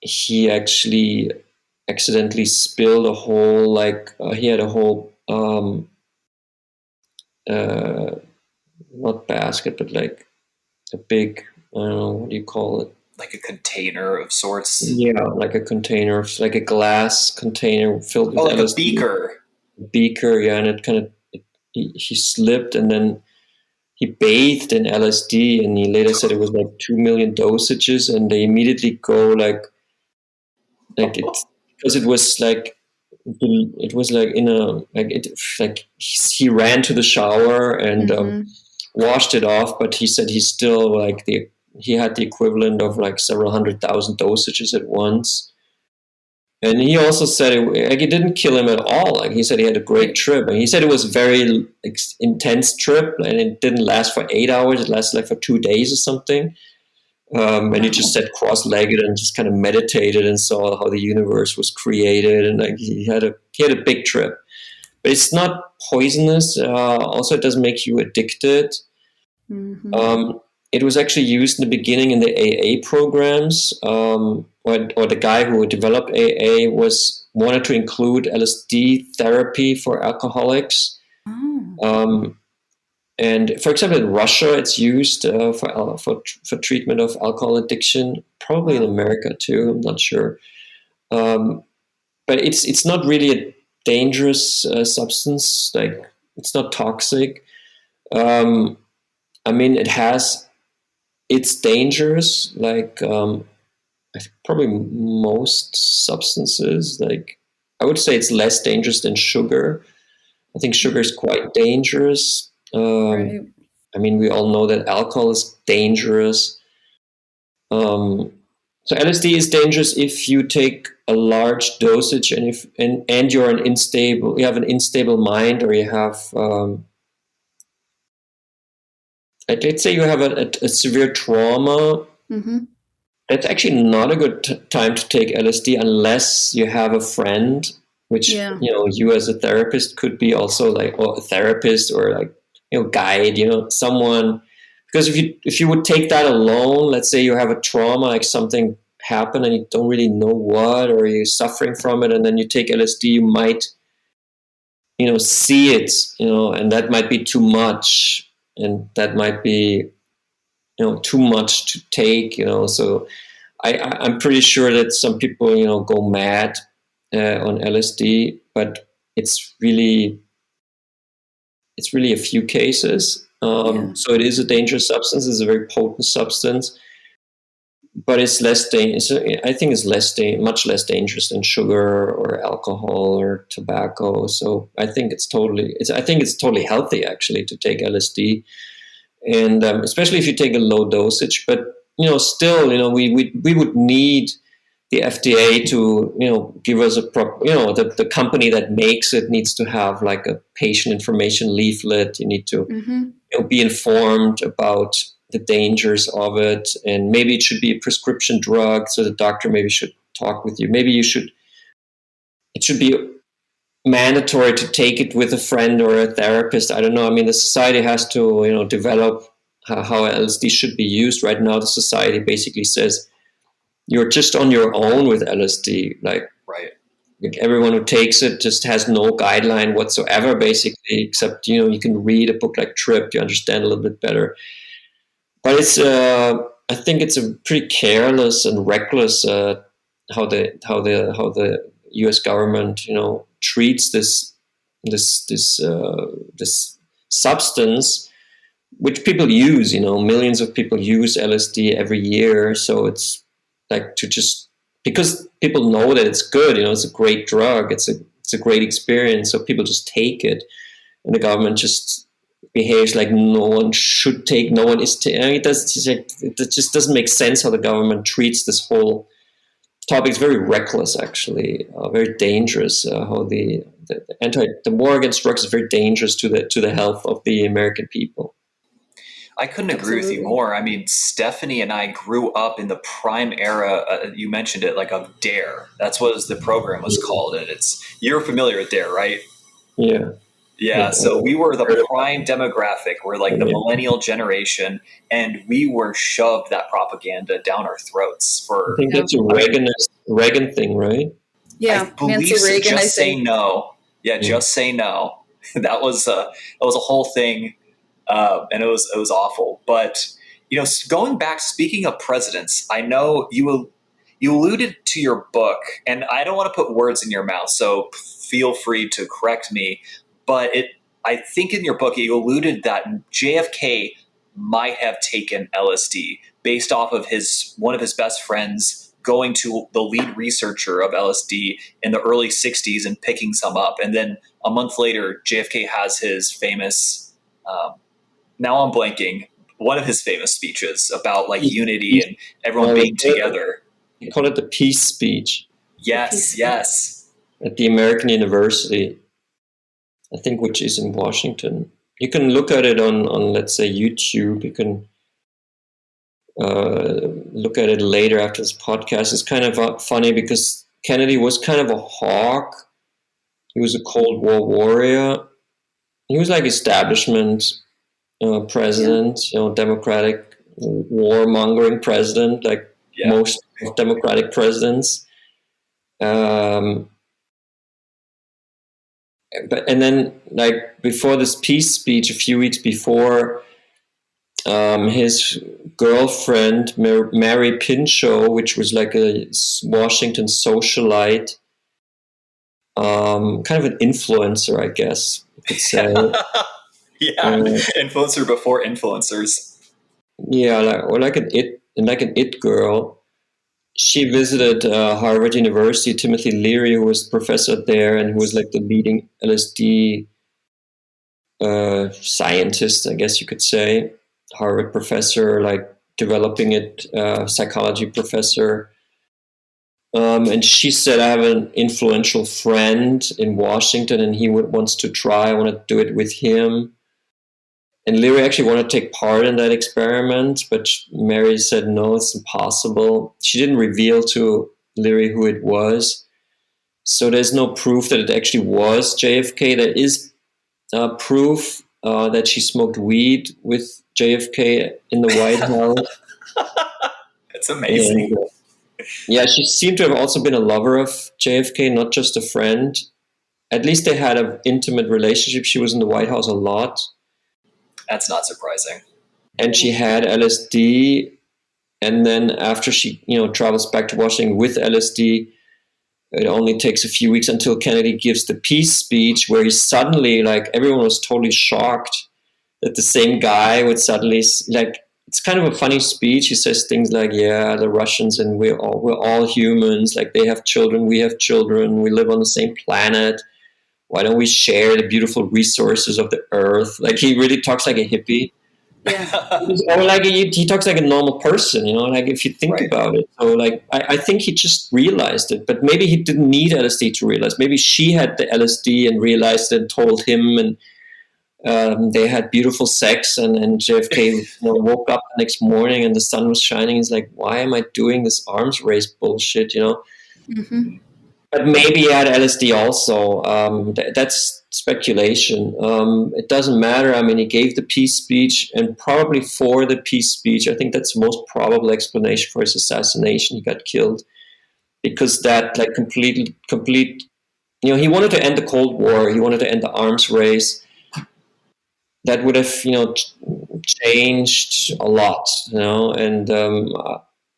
he actually accidentally spilled a whole, he had a whole not basket, but like a big, I don't know, what do you call it? Like a container of sorts. Yeah, like a container, like a glass container filled with like LSD. A beaker. Beaker, yeah, and it kind of, he slipped, and then he bathed in LSD, and he later said it was like 2 million dosages, and they immediately go like it, because it was like in a, like it, like he ran to the shower and washed it off, but he said he still he had the equivalent of like several 100,000 dosages at once. And he also said it didn't kill him at all. Like he said he had a great trip, and he said it was a very intense trip, and it didn't last for 8 hours. It lasted like for 2 days or something. And he just sat cross-legged and just kind of meditated and saw how the universe was created, and like he had a big trip. But it's not poisonous. Also, it doesn't make you addicted. It was actually used in the beginning in the AA programs, or the guy who developed AA wanted to include LSD therapy for alcoholics. And for example, in Russia, it's used for treatment of alcohol addiction. Probably in America too. I'm not sure, but it's not really a dangerous substance. Like it's not toxic. I mean, it's dangerous. Like I think probably most substances. Like I would say it's less dangerous than sugar. I think sugar is quite dangerous. Right. I mean, we all know that alcohol is dangerous. So LSD is dangerous if you take a large dosage, and and you have an unstable mind, or you have, let's say you have a severe trauma. That's actually not a good time to take LSD unless you have a friend, which you as a therapist could be also like, or a therapist, or like guide, someone. Because if you would take that alone, let's say you have a trauma, like something happened and you don't really know what, or you're suffering from it, and then you take LSD, you might see it, and that might be too much, and that might be too much to take, so I'm pretty sure that some people go mad on LSD, but it's really a few cases. So it is a dangerous substance. It's a very potent substance, but it's less dangerous. I think it's much less dangerous than sugar or alcohol or tobacco. So I think it's totally healthy actually to take LSD, and especially if you take a low dosage. But still, we would need the FDA to give us a proper, the company that makes it needs to have like a patient information leaflet. You need to be informed about the dangers of it, and maybe it should be a prescription drug, so the doctor maybe should talk with you. Maybe it should be mandatory to take it with a friend or a therapist. I don't know. I mean, the society has to develop how LSD should be used. Right now, the society basically says you're just on your own with LSD. Like, right. like everyone who takes it just has no guideline whatsoever, basically, except, you can read a book like Trip, you understand a little bit better. But I think it's a pretty careless and reckless how the U.S. government, treats this substance, which people use. Millions of people use LSD every year, so it's like because people know that it's good. It's a great drug. It's a great experience. So people just take it, and the government just behaves like no one should take. No one is taking. It just doesn't make sense how the government treats this whole topic. It's very reckless, actually, very dangerous. How the war against drugs is very dangerous to the health of the American people. I couldn't agree with you more. I mean, Stephanie and I grew up in the prime era. You mentioned it, like of DARE. That's what the program was called. And you're familiar with DARE, right? Yeah. Yeah. So we were the prime demographic. We're like the millennial generation, and we were shoved that propaganda down our throats for. I think that's a Reagan thing, right? Yeah, I believe Nancy Reagan. Just say no. Yeah, just say no. That was a whole thing. And it was awful. But, going back, speaking of presidents, I know you alluded to your book, and I don't want to put words in your mouth, so feel free to correct me. But I think in your book, you alluded that JFK might have taken LSD based off of one of his best friends going to the lead researcher of LSD in the early 60s and picking some up. And then a month later, JFK has his famous now I'm blanking, one of his famous speeches about like unity and everyone being together. You call it the peace speech. Yes. At the American University, I think, which is in Washington. You can look at it on let's say, YouTube. You can look at it later after this podcast. It's kind of funny because Kennedy was kind of a hawk. He was a Cold War warrior. He was like establishment president, Democratic warmongering president, like most Democratic presidents. And then, like before this peace speech, a few weeks before, his girlfriend Mary Pinchot, which was like a Washington socialite, kind of an influencer, I guess you could say. Influencer before influencers. Yeah, like an it girl. She visited Harvard University. Timothy Leary, who was professor there and who was like the leading LSD scientist, I guess you could say, Harvard professor, like developing it, psychology professor. And she said, I have an influential friend in Washington and he wants to try. I want to do it with him. And Leary actually wanted to take part in that experiment, but Mary said, no, it's impossible. She didn't reveal to Leary who it was. So there's no proof that it actually was JFK. There is proof that she smoked weed with JFK in the White House. That's amazing. And, she seemed to have also been a lover of JFK, not just a friend. At least they had an intimate relationship. She was in the White House a lot. That's not surprising. And she had LSD. And then after she, travels back to Washington with LSD, it only takes a few weeks until Kennedy gives the peace speech where he suddenly, like, everyone was totally shocked that the same guy would suddenly, like, it's kind of a funny speech. He says things like, the Russians and we're all humans. Like, they have children, we have children, we live on the same planet. Why don't we share the beautiful resources of the earth? Like, he really talks like a hippie. Yeah. Or like he talks like a normal person, like if you think about it. So like, I think he just realized it, but maybe he didn't need LSD to realize. Maybe she had the LSD and realized it and told him, and they had beautiful sex, and JFK woke up the next morning and the sun was shining. He's like, why am I doing this arms race bullshit, Mm-hmm. But maybe he had LSD also. That's speculation. It doesn't matter. I mean, he gave the peace speech, and probably for the peace speech, I think that's the most probable explanation for his assassination. He got killed because that like complete, he wanted to end the Cold War. He wanted to end the arms race. That would have, changed a lot, and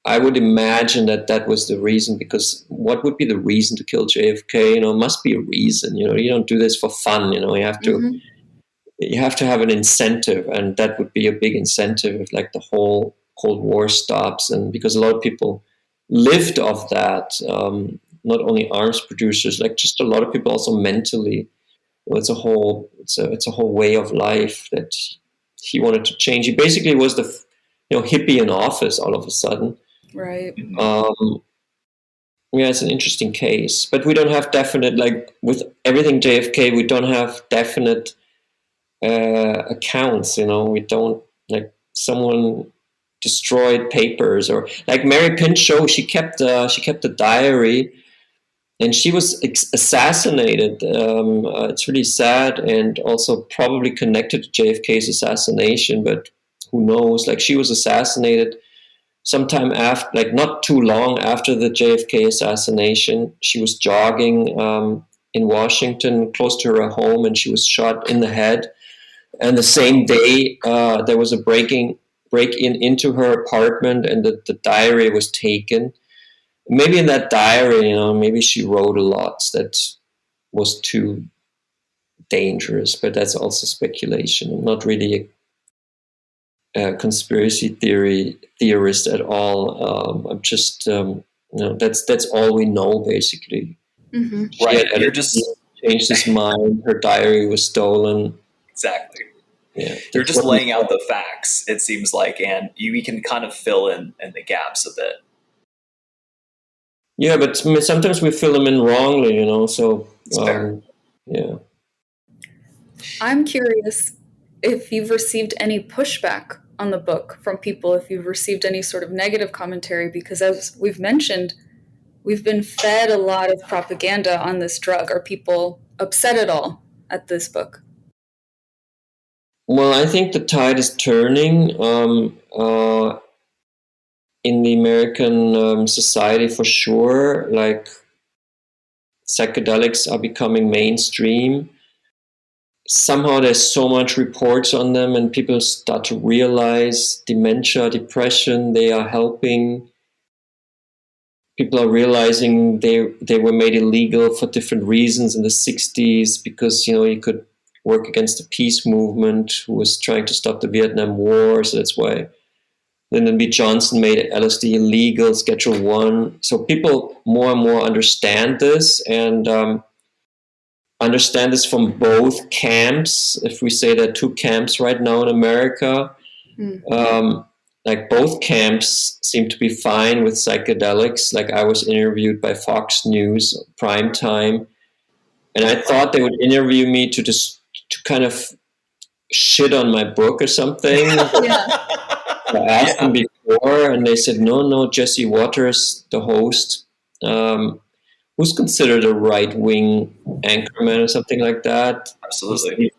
I would imagine that was the reason, because what would be the reason to kill JFK? Must be a reason. You don't do this for fun. You have to, Mm-hmm. you have to have an incentive, and that would be a big incentive if like the whole Cold War stops. And because a lot of people lived off that, not only arms producers, like just a lot of people also mentally. It's a whole way of life that he wanted to change. He basically was the hippie in office all of a sudden. Right. It's an interesting case, but we don't have definite, like with everything JFK, we don't have definite accounts. We don't, like, someone destroyed papers, or like Mary Pinchot, she kept a diary. And she was assassinated. It's really sad, and also probably connected to JFK's assassination, but who knows? Like, she was assassinated sometime after, like not too long after the JFK assassination. She was jogging in Washington, close to her home, and she was shot in the head. And the same day, there was a break-in into her apartment, and the diary was taken. Maybe in that diary, maybe she wrote a lot that was too dangerous, but that's also speculation. I'm not really a conspiracy theorist at all. I'm just, that's all we know, basically. Mm-hmm. Right. You're just changed his mind. Her diary was stolen. Exactly. Yeah. You're just laying out the facts, it seems like, and we can kind of fill in the gaps a bit. Yeah, but sometimes we fill them in wrongly, so, yeah. I'm curious if you've received any pushback on the book from people, if you've received any sort of negative commentary, because as we've mentioned, we've been fed a lot of propaganda on this drug. Are people upset at all at this book? Well, I think the tide is turning. In the American society, for sure, like psychedelics are becoming mainstream. Somehow there's so much reports on them, and people start to realize dementia, depression, they are helping. People are realizing they were made illegal for different reasons in the 60s, because, you could work against the peace movement who was trying to stop the Vietnam War. So that's why Lyndon B. Johnson made LSD illegal, Schedule 1. So people more and more understand this, and understand this from both camps. If we say there are two camps right now in America, like both camps seem to be fine with psychedelics. Like, I was interviewed by Fox News, prime time, and I thought they would interview me to kind of shit on my book or something. Yeah. I asked them before, and they said, no, Jesse Waters, the host, who's considered a right-wing anchorman or something like that. Absolutely.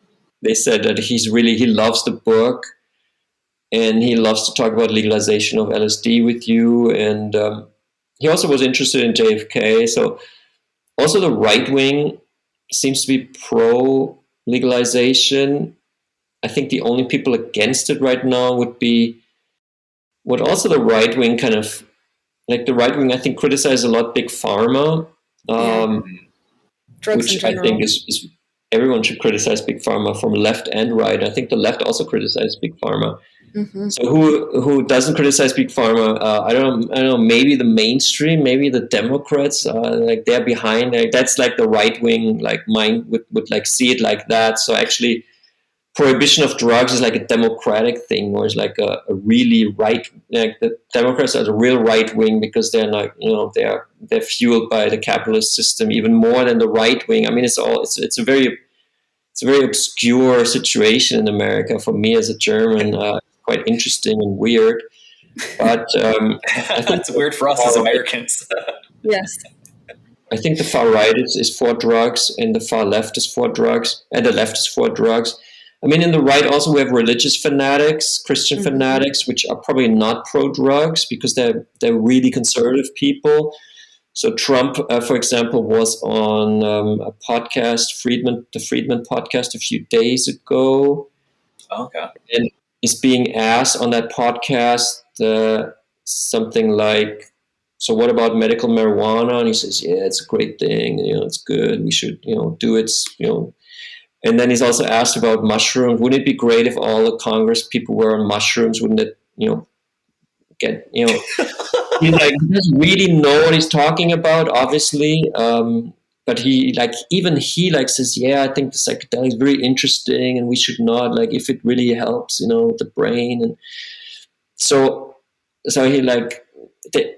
They said that he loves the book, and he loves to talk about legalization of LSD with you. And he also was interested in JFK. So also the right-wing seems to be pro-legalization. I think the only people against it right now would also the right wing kind of, like the right wing, I think, criticize a lot big pharma, Drugs which in general. I think is everyone should criticize big pharma, from left and right. I think the left also criticizes big pharma. Mm-hmm. So who doesn't criticize big pharma? I don't know. Maybe the mainstream, maybe the Democrats, like they're behind. Like, that's like the right wing, like mind would like see it like that. So actually, prohibition of drugs is like a democratic thing, or it's like a really right. Like the Democrats are the real right wing, because they're not, they're fueled by the capitalist system even more than the right wing. I mean, it's a very obscure situation in America for me as a German. Quite interesting and weird, but I think it's weird for us as Americans. Yes. I think the far right is for drugs, and the far left is for drugs, and the left is for drugs. I mean, in the right also we have religious fanatics, Christian fanatics, which are probably not pro-drugs because they're really conservative people. So Trump, for example, was on a podcast, the Friedman podcast, a few days ago, Okay. and is being asked on that podcast something like, "So what about medical marijuana?" And he says, "Yeah, it's a great thing. It's good. We should, do it. And then he's also asked about mushrooms. Wouldn't it be great if all the Congress people were on mushrooms? Wouldn't it, get, he doesn't really know what he's talking about, obviously. But he says, yeah, I think the psychedelic is very interesting, and we should not, if it really helps, the brain. And so he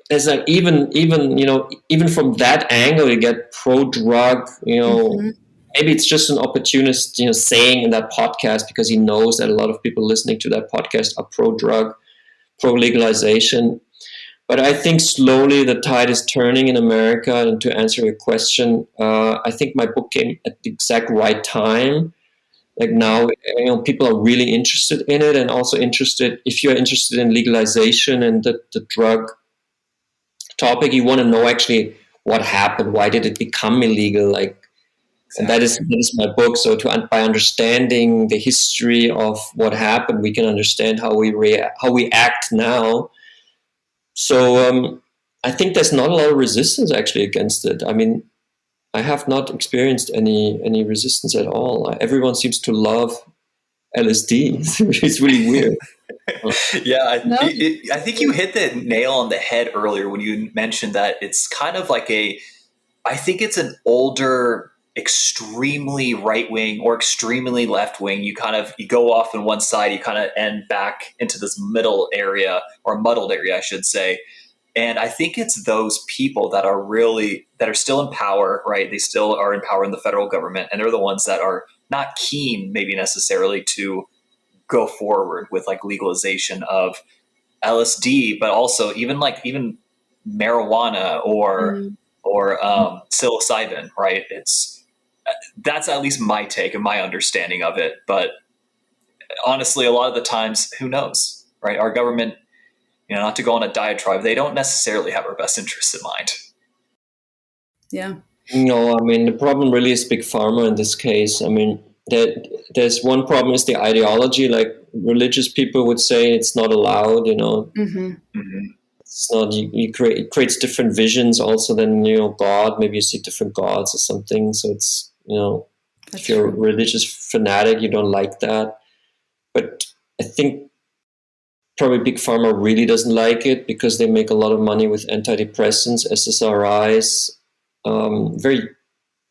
there's even from that angle, you get pro drug, Mm-hmm. maybe it's just an opportunist, saying in that podcast because he knows that a lot of people listening to that podcast are pro drug, pro legalization. But I think slowly the tide is turning in America. And to answer your question, I think my book came at the exact right time. Like now, people are really interested in it, and also if you're interested in legalization and the drug topic, you want to know actually what happened. Why did it become illegal? And that is my book. So by understanding the history of what happened, we can understand how we act now. So I think there's not a lot of resistance actually against it. I mean, I have not experienced any resistance at all. Everyone seems to love LSD. It's really weird. Yeah, No. I think you hit the nail on the head earlier when you mentioned that it's kind of like I think it's an older, extremely right wing or extremely left wing. You go off on one side, you kind of end back into this middle area, or muddled area, I should say. And I think it's those people that are still in power, right? They still are in power in the federal government, and they're the ones that are not keen, maybe necessarily, to go forward with legalization of LSD, but also even marijuana or psilocybin, right? That's at least my take and my understanding of it. But honestly, a lot of the times, who knows, right? Our government, not to go on a diatribe, they don't necessarily have our best interests in mind. Yeah. No, I mean, the problem really is big pharma in this case. I mean, there's one problem is the ideology. Like religious people would say it's not allowed, Mm-hmm. Mm-hmm. It's not, it creates different visions also than, God. Maybe you see different gods or something. So it's, That's if you're true. a religious fanatic, you don't like that. But I think probably big pharma really doesn't like it because they make a lot of money with antidepressants, SSRIs, very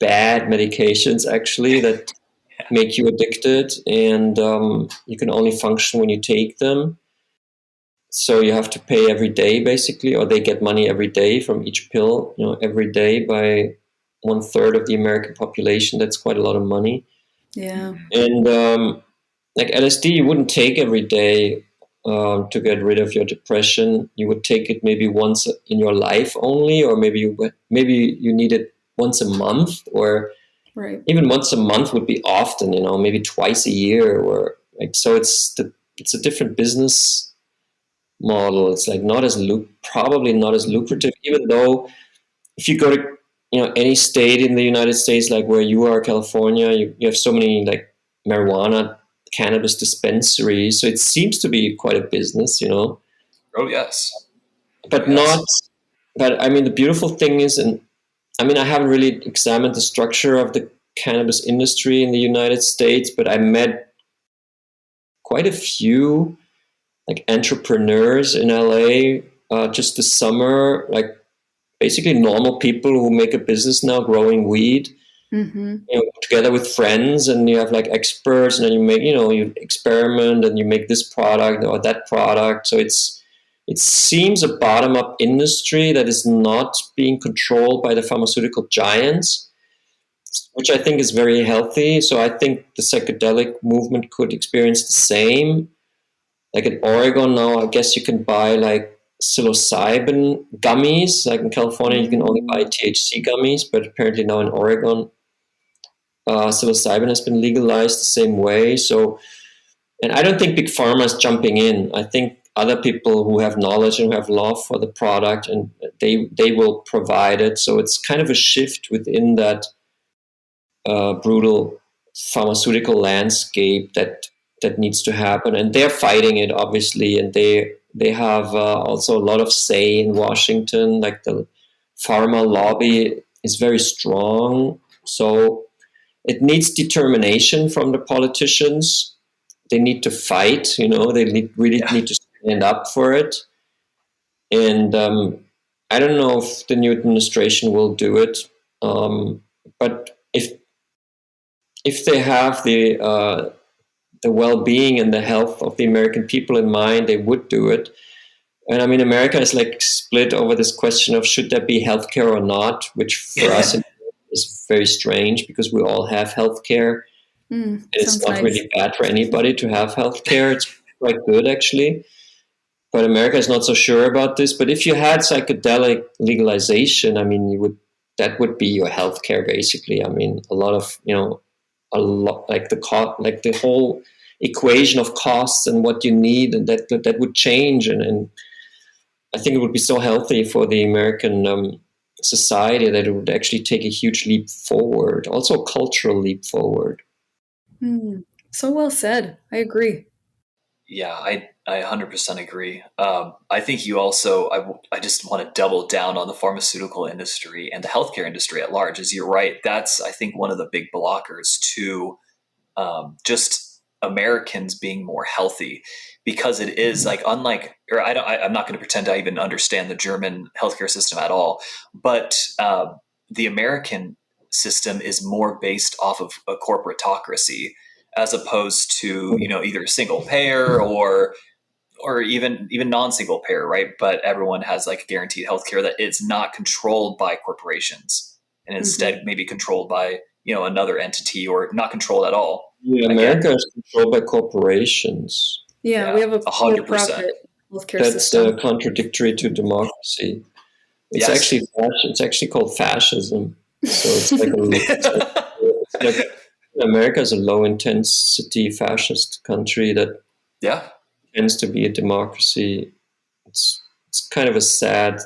bad medications actually that make you addicted, and you can only function when you take them. So you have to pay every day basically, or they get money every day from each pill, every day by 1/3 of the American population. That's quite a lot of money. Yeah. And like LSD, you wouldn't take every day to get rid of your depression. You would take it maybe once in your life only, or maybe you need it once a month, or Right. even once a month would be often. Maybe twice a year, or so. It's a different business model. It's probably not as lucrative, even though if you go to any state in the United States, like where you are, California, you have so many marijuana cannabis dispensaries, so it seems to be quite a business, Oh yes, but not. But I mean, the beautiful thing is, and I mean, I haven't really examined the structure of the cannabis industry in the United States, but I met quite a few entrepreneurs in LA just this summer, basically normal people who make a business now growing weed, Mm-hmm. together with friends, and you have experts, and then you make, you experiment and you make this product or that product. So it seems a bottom up industry that is not being controlled by the pharmaceutical giants, which I think is very healthy. So I think the psychedelic movement could experience the same. Like in Oregon now, I guess you can buy psilocybin gummies. Like in California, you can only buy THC gummies, but apparently now in Oregon, psilocybin has been legalized the same way. So, and I don't think big pharma is jumping in. I think other people who have knowledge and who have love for the product, and they will provide it. So it's kind of a shift within that brutal pharmaceutical landscape that needs to happen, and they're fighting it, obviously, and they have also a lot of say in Washington. Like the pharma lobby is very strong, so it needs determination from the politicians. They need to fight, they really need to stand up for it. And I don't know if the new administration will do it, but if they have the well-being and the health of the American people in mind, they would do it. And I mean, America is like split over this question of should there be healthcare or not, which for us is very strange because we all have healthcare. And it's not really bad for anybody to have healthcare. It's quite good, actually. But America is not so sure about this. But if you had psychedelic legalization, I mean, that would be your healthcare, basically. I mean, a lot like the whole equation of costs and what you need, and that would change. And I think it would be so healthy for the American society that it would actually take a huge leap forward, also a cultural leap forward. So well said. I agree. Yeah, I 100% agree. I think you also, I just want to double down on the pharmaceutical industry and the healthcare industry at large. As you're right, that's, I think, one of the big blockers to just Americans being more healthy, because it is like, unlike, or I'm not going to pretend I even understand the German healthcare system at all, but the American system is more based off of a corporatocracy as opposed to, either single payer or even non-single payer, right? But everyone has like guaranteed healthcare that it's not controlled by corporations and instead maybe controlled by, another entity, or not controlled at all. Yeah, America is controlled by corporations. Yeah, we have a 100% healthcare system. That's contradictory to democracy. It's actually called fascism. So it's like America is a low intensity fascist country that tends to be a democracy. It's kind of a sad.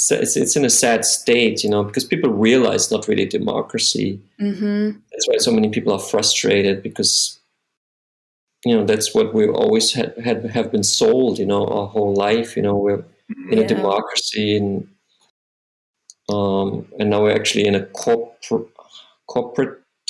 It's in a sad state, because people realize it's not really democracy. That's why so many people are frustrated, because that's what we always have been sold, our whole life. We're in a democracy, and now we're actually in a corporate.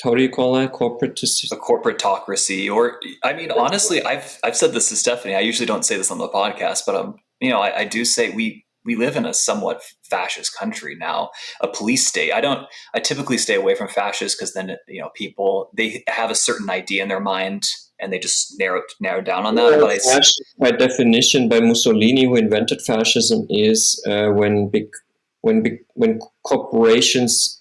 How do you call that? A corporatocracy, or I mean, honestly, I've said this to Stephanie. I usually don't say this on the podcast, but I do say we live in a somewhat fascist country now, a police state. I typically stay away from fascists because then people, they have a certain idea in their mind and they just narrow down on that. But fascism, by definition, by Mussolini, who invented fascism, is when corporations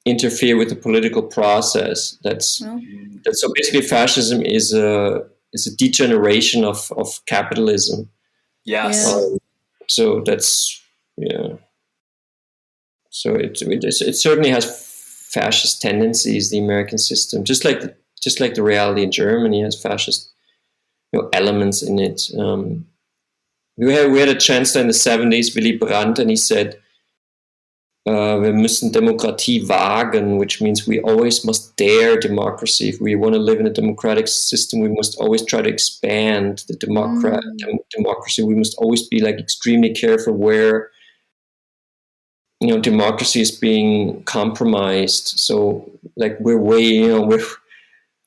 interfere with the political process. That's so basically fascism is a degeneration of capitalism. Yes. So that's So it certainly has fascist tendencies. The American system, just like the reality in Germany, has fascist elements in it. We had a chancellor in the 70s, Willy Brandt, and he said, wir müssen Demokratie wagen, which means we always must dare democracy. If we want to live in a democratic system, we must always try to expand the democracy. We must always be extremely careful where democracy is being compromised. So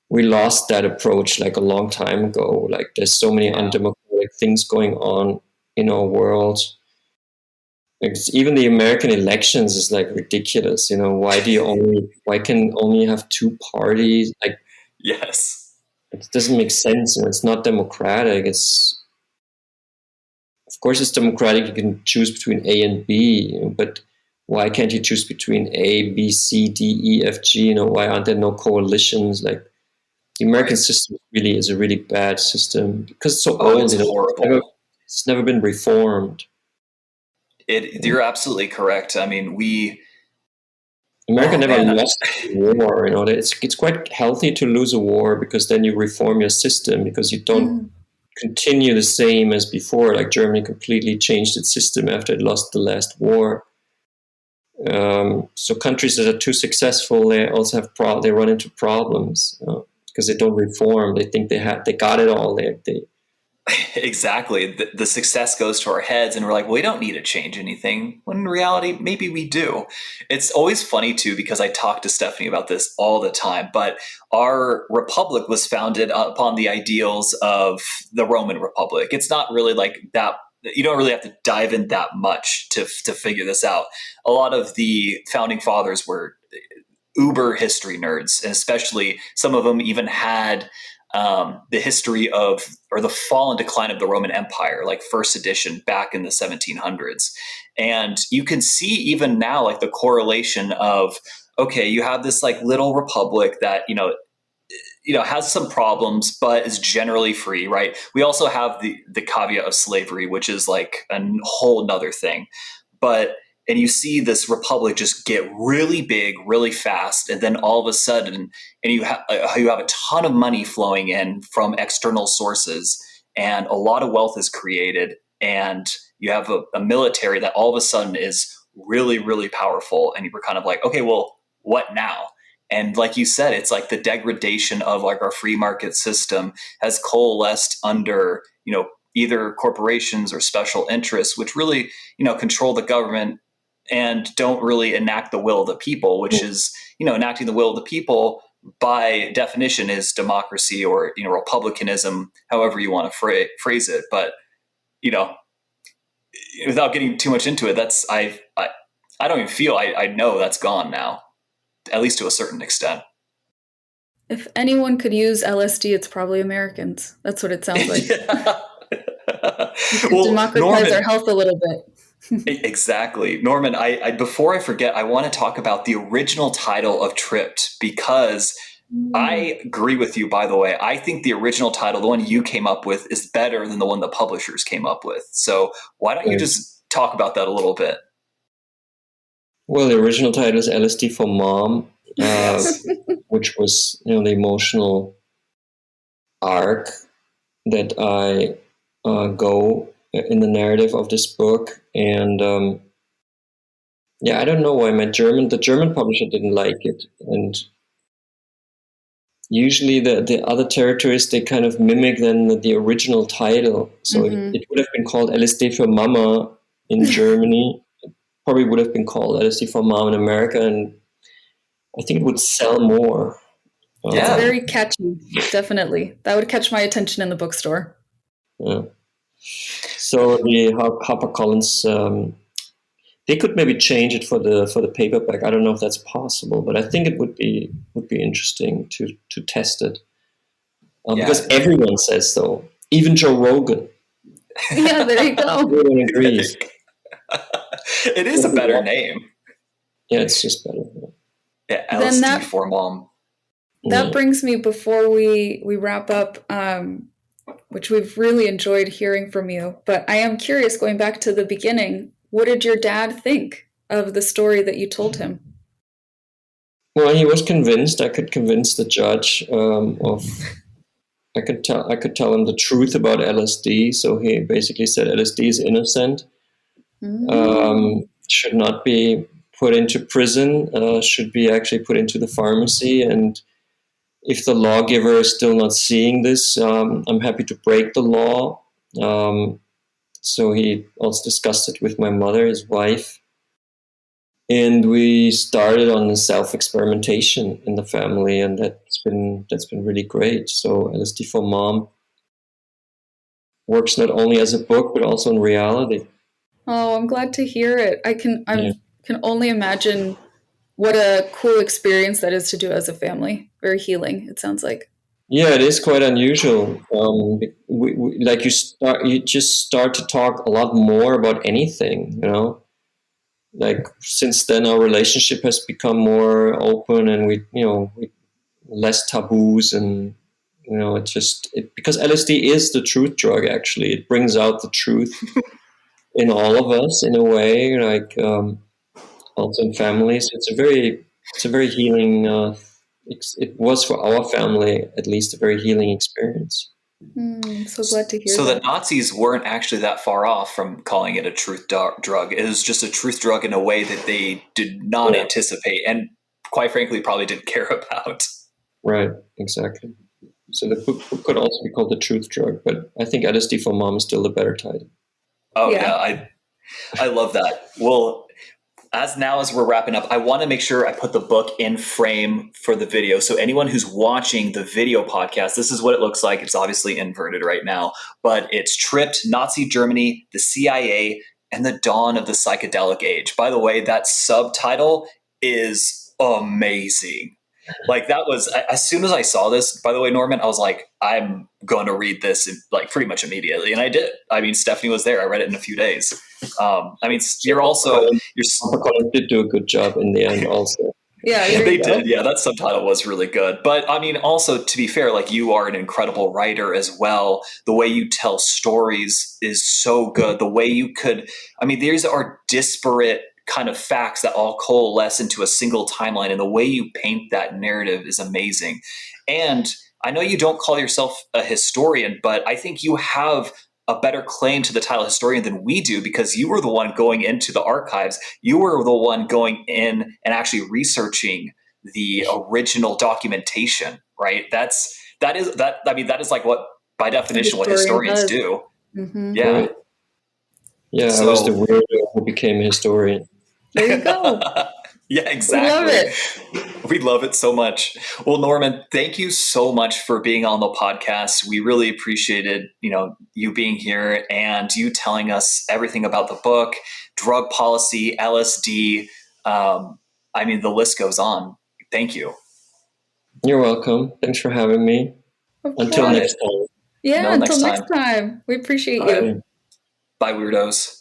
we lost that approach a long time ago. There's so many undemocratic things going on in our world. Even the American elections is ridiculous. Why can only have two parties? Yes, it doesn't make sense. It's not democratic. Of course it's democratic. You can choose between A and B, but why can't you choose between A, B, C, D, E, F, G? Why aren't there no coalitions? The American system really is a really bad system because it's so old. It's horrible. It's never been reformed. You're absolutely correct. I mean, America never lost a war. It's quite healthy to lose a war because then you reform your system because you don't continue the same as before. Like Germany completely changed its system after it lost the last war. So countries that are too successful, they also have they run into problems because they don't reform. They think they got it all. They Exactly. The success goes to our heads, and we're like, well, we don't need to change anything. When in reality, maybe we do. It's always funny, too, because I talk to Stephanie about this all the time. But our republic was founded upon the ideals of the Roman Republic. It's not really like that. You don't really have to dive in that much to figure this out. A lot of the founding fathers were uber history nerds, and especially some of them even had the history of, or the fall and decline of the Roman Empire, like first edition back in the 1700s. And you can see even now, like the correlation of, okay, you have this like little republic that, has some problems, but is generally free, right? We also have the caveat of slavery, which is like a whole nother thing. And you see this republic just get really big, really fast, and then all of a sudden, and you have a ton of money flowing in from external sources, and a lot of wealth is created, and you have a military that all of a sudden is really, really powerful, and you're kind of like, okay, well, what now? And like you said, it's like the degradation of like our free market system has coalesced under, either corporations or special interests, which really, control the government and don't really enact the will of the people, which is, enacting the will of the people by definition is democracy or, republicanism, however you want to phrase it. But, without getting too much into it, I don't even feel, I know that's gone now, at least to a certain extent. If anyone could use LSD, it's probably Americans. That's what it sounds like. Well, democratize Norman, our health a little bit. Exactly. Norman, I before I forget, I want to talk about the original title of Tripped, because I agree with you, by the way. I think the original title, the one you came up with, is better than the one the publishers came up with. So why don't you just talk about that a little bit? Well, the original title is LSD for Mom, which was the emotional arc that I go in the narrative of this book. And I don't know why the German publisher didn't like it. And usually the other territories, they kind of mimic then the original title. So it would have been called LSD for Mama in Germany. It probably would have been called LSD for Mom in America. And I think it would sell more. It's very catchy, definitely. That would catch my attention in the bookstore. Yeah. So the HarperCollins, they could maybe change it for the paperback. I don't know if that's possible, but I think it would be interesting to test it because everyone says so. Even Joe Rogan. Yeah, there you go. Everyone agrees. It is a better name. Yeah, it's just better. Yeah, LSD for Mom. That brings me, before we wrap up, which we've really enjoyed hearing from you, but I am curious, going back to the beginning, what did your dad think of the story that you told him? Well, he was convinced. I could convince the judge I could tell him the truth about LSD. So he basically said LSD is innocent, should not be put into prison, should be actually put into the pharmacy. And if the lawgiver is still not seeing this, I'm happy to break the law. So he also discussed it with my mother, his wife. And we started on the self-experimentation in the family, and that's been really great. So LSD for Mom works not only as a book, but also in reality. Oh, I'm glad to hear it. I can only imagine what a cool experience that is to do as a family. Very healing, it sounds like. Yeah, it is quite unusual. You just start to talk a lot more about anything, Like since then, our relationship has become more open, and we less taboos, and because LSD is the truth drug. Actually, it brings out the truth in all of us in a way, like also in families. It's a very healing. It was for our family, at least, a very healing experience. So glad to hear So the that. Nazis weren't actually that far off from calling it a truth drug. It was just a truth drug in a way that they did not Yeah, anticipate and, quite frankly, probably didn't care about. right, exactly. So the book could also be called The Truth Drug, but I think LSD for Mom is still the better title. Oh Yeah. yeah, I love that. Well, as we're wrapping up, I want to make sure I put the book in frame for the video. So anyone who's watching the video podcast, this is what it looks like. It's obviously inverted right now, but it's Tripped, Nazi Germany, the CIA, and the Dawn of the Psychedelic Age. By the way, that subtitle is amazing. Like that was as soon as I saw this, by the way, Norman, I was like, I'm going to read this like pretty much immediately. And I did. I mean, Stephanie was there. I read it in a few days. I mean, you're also, you're, HarperCollins did do a good job in the end also. Yeah, there they you go. did. Yeah, that subtitle was really good. But I mean, also to be fair, like you are an incredible writer as well. The way you tell stories is so good. The way you could, I mean, these are disparate kind of facts that all coalesce into a single timeline. And the way you paint that narrative is amazing. And I know you don't call yourself a historian, but I think you have a better claim to the title historian than we do because you were the one going into the archives. You were the one going in and actually researching the original documentation, right? That is like what by The definition what historian historians does. do. Mm-hmm. Yeah. Right. Yeah, I was the So weirdo who became a historian. There you go. yeah, We love exactly. it. We love it so much. Well, Norman, thank you so much for being on the podcast. We really appreciated, you being here and you telling us everything about the book, drug policy, LSD. I mean, the list goes on. Thank you. You're welcome. Thanks for having me. Of Until Got course. next it. time. Yeah, Until until next next time. time. We appreciate All right. you. Bye, weirdos.